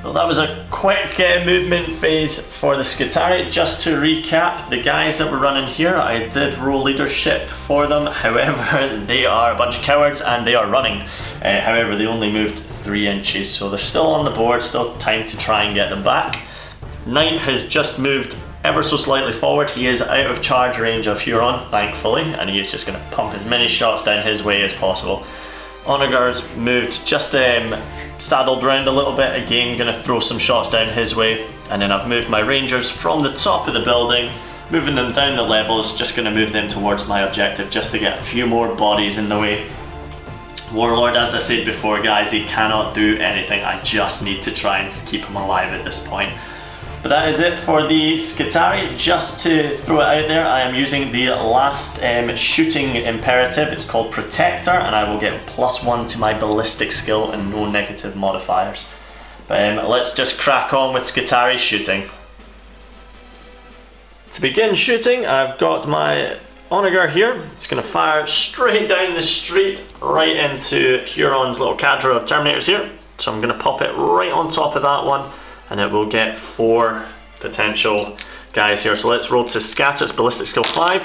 S2: Well, that was a quick movement phase for the Skitarii. Just to recap, the guys that were running here, I did roll leadership for them. However, they are a bunch of cowards and they are running. However, they only moved 3 inches, so they're still on the board, still time to try and get them back. Knight has just moved ever so slightly forward. He is out of charge range of Huron, thankfully, and he is just going to pump as many shots down his way as possible. Onager's moved just saddled around a little bit, again going to throw some shots down his way, and then I've moved my Rangers from the top of the building, moving them down the levels, just going to move them towards my objective just to get a few more bodies in the way. Warlord, as I said before guys, he cannot do anything. I just need to try and keep him alive at this point. But that is it for the Skitarii. Just to throw it out there, I am using the last shooting imperative. It's called Protector, and I will get +1 to my ballistic skill and no negative modifiers. But let's just crack on with Skitarii shooting. To begin shooting, I've got my Onager here. It's going to fire straight down the street right into Huron's little cadre of Terminators here. So I'm going to pop it right on top of that one, and it will get 4 potential guys here. So let's roll to scatter. It's ballistic skill 5.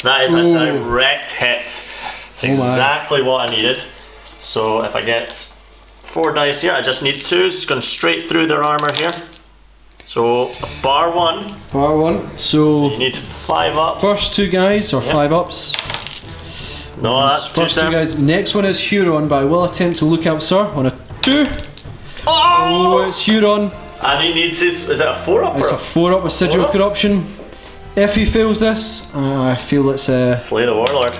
S2: That is a direct hit. It's exactly what I needed. So if I get 4 dice here, I just need 2. It's going straight through their armor here. So bar 1.
S3: Bar 1. So
S2: you need 5 ups.
S3: First 2 guys or 5 ups.
S2: No, that's
S3: first 2 guys. Next one is Huron, but I will attempt to look out, sir, on a 2.
S2: Oh!
S3: It's Huron.
S2: And he needs his, is it a 4-up?
S3: It's a 4-up with Sigil Corruption. If he fails this, I feel it's
S2: Slay the Warlord.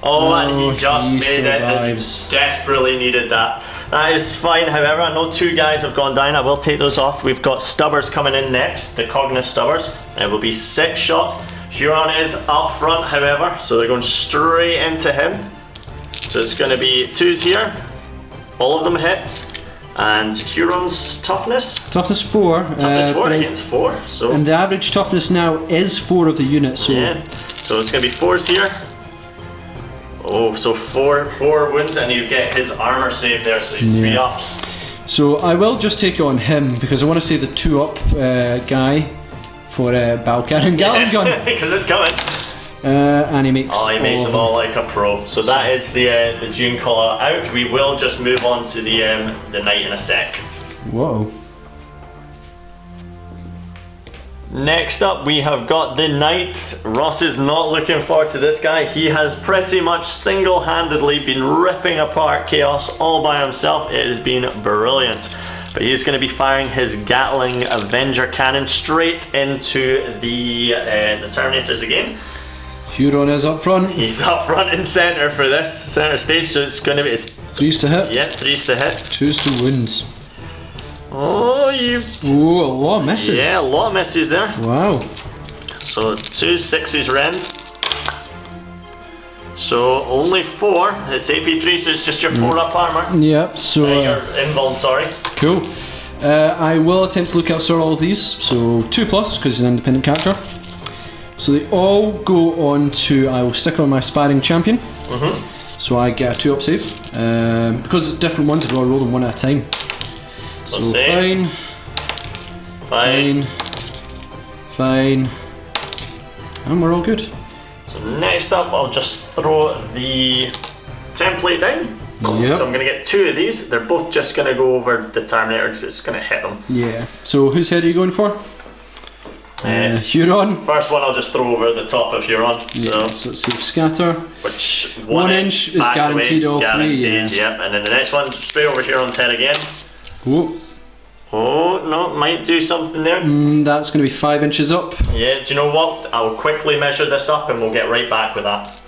S2: Oh, and he just made
S3: survives.
S2: it. He desperately needed that. That is fine, however, I know 2 guys have gone down. I will take those off. We've got Stubbers coming in next, the Cognus Stubbers. It will be 6 shots. Huron is up front, however, so they're going straight into him. So it's going to be 2s here. All of them hits. And Huron's toughness?
S3: Toughness 4.
S2: Toughness 4 against 4. So.
S3: And the average toughness now is 4 of the units. So.
S2: Yeah. So it's going to be 4s here. Oh, so four wounds, and you get his armor save there, so he's 3 ups.
S3: So I will just take on him because I want to say the 2-up guy for Balkan and Gallon Gun.
S2: Because it's coming.
S3: And he makes.
S2: Oh, he makes them all like a pro. So that is the June colour out. We will just move on to the knight in a sec.
S3: Whoa.
S2: Next up we have got the knight. Ross is not looking forward to this guy. He has pretty much single-handedly been ripping apart Chaos all by himself. It has been brilliant. But he's going to be firing his Gatling Avenger cannon straight into the Terminators again.
S3: Huron is up front.
S2: He's up front and centre for this centre stage, so it's going to be
S3: 3s to hit.
S2: Yeah, 3s to hit.
S3: 2s to wounds.
S2: Oh, you.
S3: Ooh, a lot of misses.
S2: Yeah, a lot of misses there.
S3: Wow.
S2: So 2s, 6s, rends. So only 4. It's AP3, so it's just your 4-up armor.
S3: Yep. So.
S2: Your invuln, sorry.
S3: Cool. I will attempt to look out all of these. So 2+ because he's an independent character. So they all go on to. I will stick on my sparring champion. So I get a 2-up save. Because it's different ones, I've got to roll them one at a time. So fine. And we're all good.
S2: So next up, I'll just throw the template down.
S3: Yep.
S2: So I'm going to get 2 of these. They're both just going to go over the Terminator because it's going to hit them.
S3: Yeah. So whose head are you going for? Huron.
S2: First one I'll just throw over the top of Huron.
S3: Yeah, so let's see, scatter.
S2: Which
S3: 1 inch is guaranteed all 3. Yeah.
S2: Yep. And then the next one, straight over Huron's head again.
S3: Whoa.
S2: Oh, no, might do something there.
S3: That's going to be 5 inches up.
S2: Yeah, do you know what? I'll quickly measure this up and we'll get right back with that.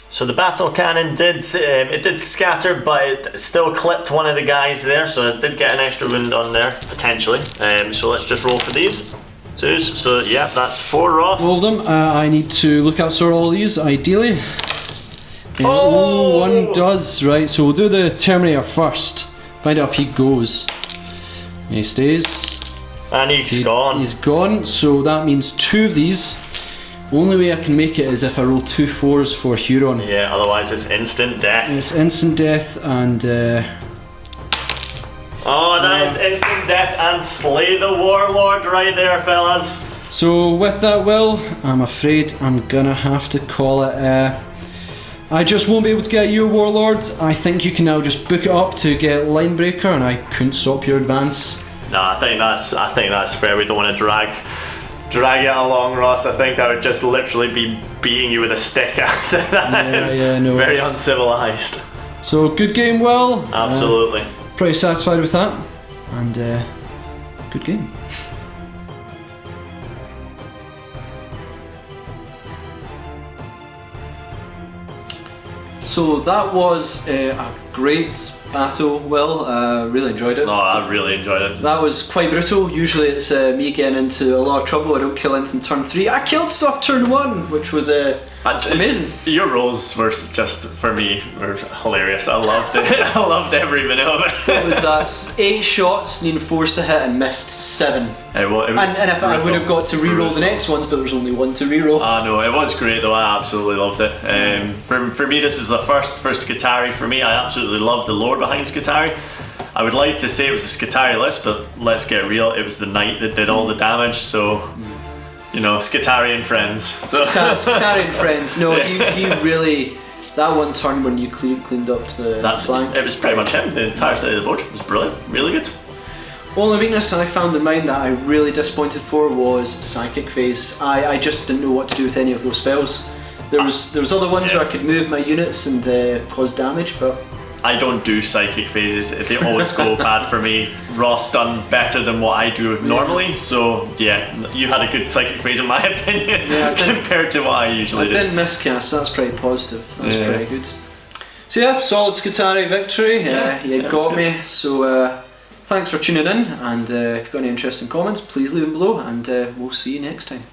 S2: So the battle cannon did scatter, but it still clipped one of the guys there, so it did get an extra wound on there, potentially. So let's just roll for these. 2s, so yeah, that's 4 Ross.
S3: Roll them. I need to look out for all these, ideally.
S2: Oh!
S3: 1 does, right, so we'll do the Terminator first. Find out if he goes. He stays.
S2: And he's gone.
S3: He's gone, so that means 2 of these. Only way I can make it is if I roll 2 4s for Huron.
S2: Yeah, otherwise it's instant death.
S3: It's instant death and...
S2: Oh, that is instant death and slay the Warlord right there, fellas.
S3: So with that, Will, I'm afraid I'm gonna have to call it... I just won't be able to get your Warlord. I think you can now just book it up to get Linebreaker, and I couldn't stop your advance.
S2: No, I think that's fair. We don't want to drag it along, Ross. I think I would just literally be beating you with a stick after that.
S3: Yeah, no.
S2: Very uncivilized.
S3: So good game, Will.
S2: Absolutely.
S3: Pretty satisfied with that, and good game.
S1: So that was a great battle, Will. Really enjoyed it.
S2: No, I really enjoyed it.
S1: That was quite brutal. Usually it's me getting into a lot of trouble. I don't kill anything turn 3. I killed stuff turn 1, which was amazing.
S2: Your rolls were just, for me, were hilarious. I loved it. I loved every minute of it.
S1: What was that? 8 shots, needing 4s to hit and missed 7.
S2: It was
S1: and if I would have got to reroll the next ones, but there was only 1 to reroll.
S2: No, it was great though. I absolutely loved it. For me, this is the first for Skitarii. For me, I absolutely love the lore behind Skitarii. I would like to say it was a Skitarii list, but let's get real. It was the knight that did all the damage. So. You know, Skitarii and friends. So.
S1: Skitarii and friends. No, he really. That one turn when you cleaned up the flank.
S2: It was pretty much him. The entire side of the board. It was brilliant. Really good.
S1: Only weakness I found in mine that I really disappointed for was Psychic Phase. I just didn't know what to do with any of those spells. There was other ones where I could move my units and cause damage, but
S2: I don't do psychic phases. They always go bad for me. Ross done better than what I do normally, so yeah, you had a good psychic phase in my opinion compared to what I usually do.
S1: I didn't miscast, that's pretty positive. That's pretty good. So yeah, solid Skitarii victory. You got me. So thanks for tuning in, and if you've got any interesting comments, please leave them below, and we'll see you next time.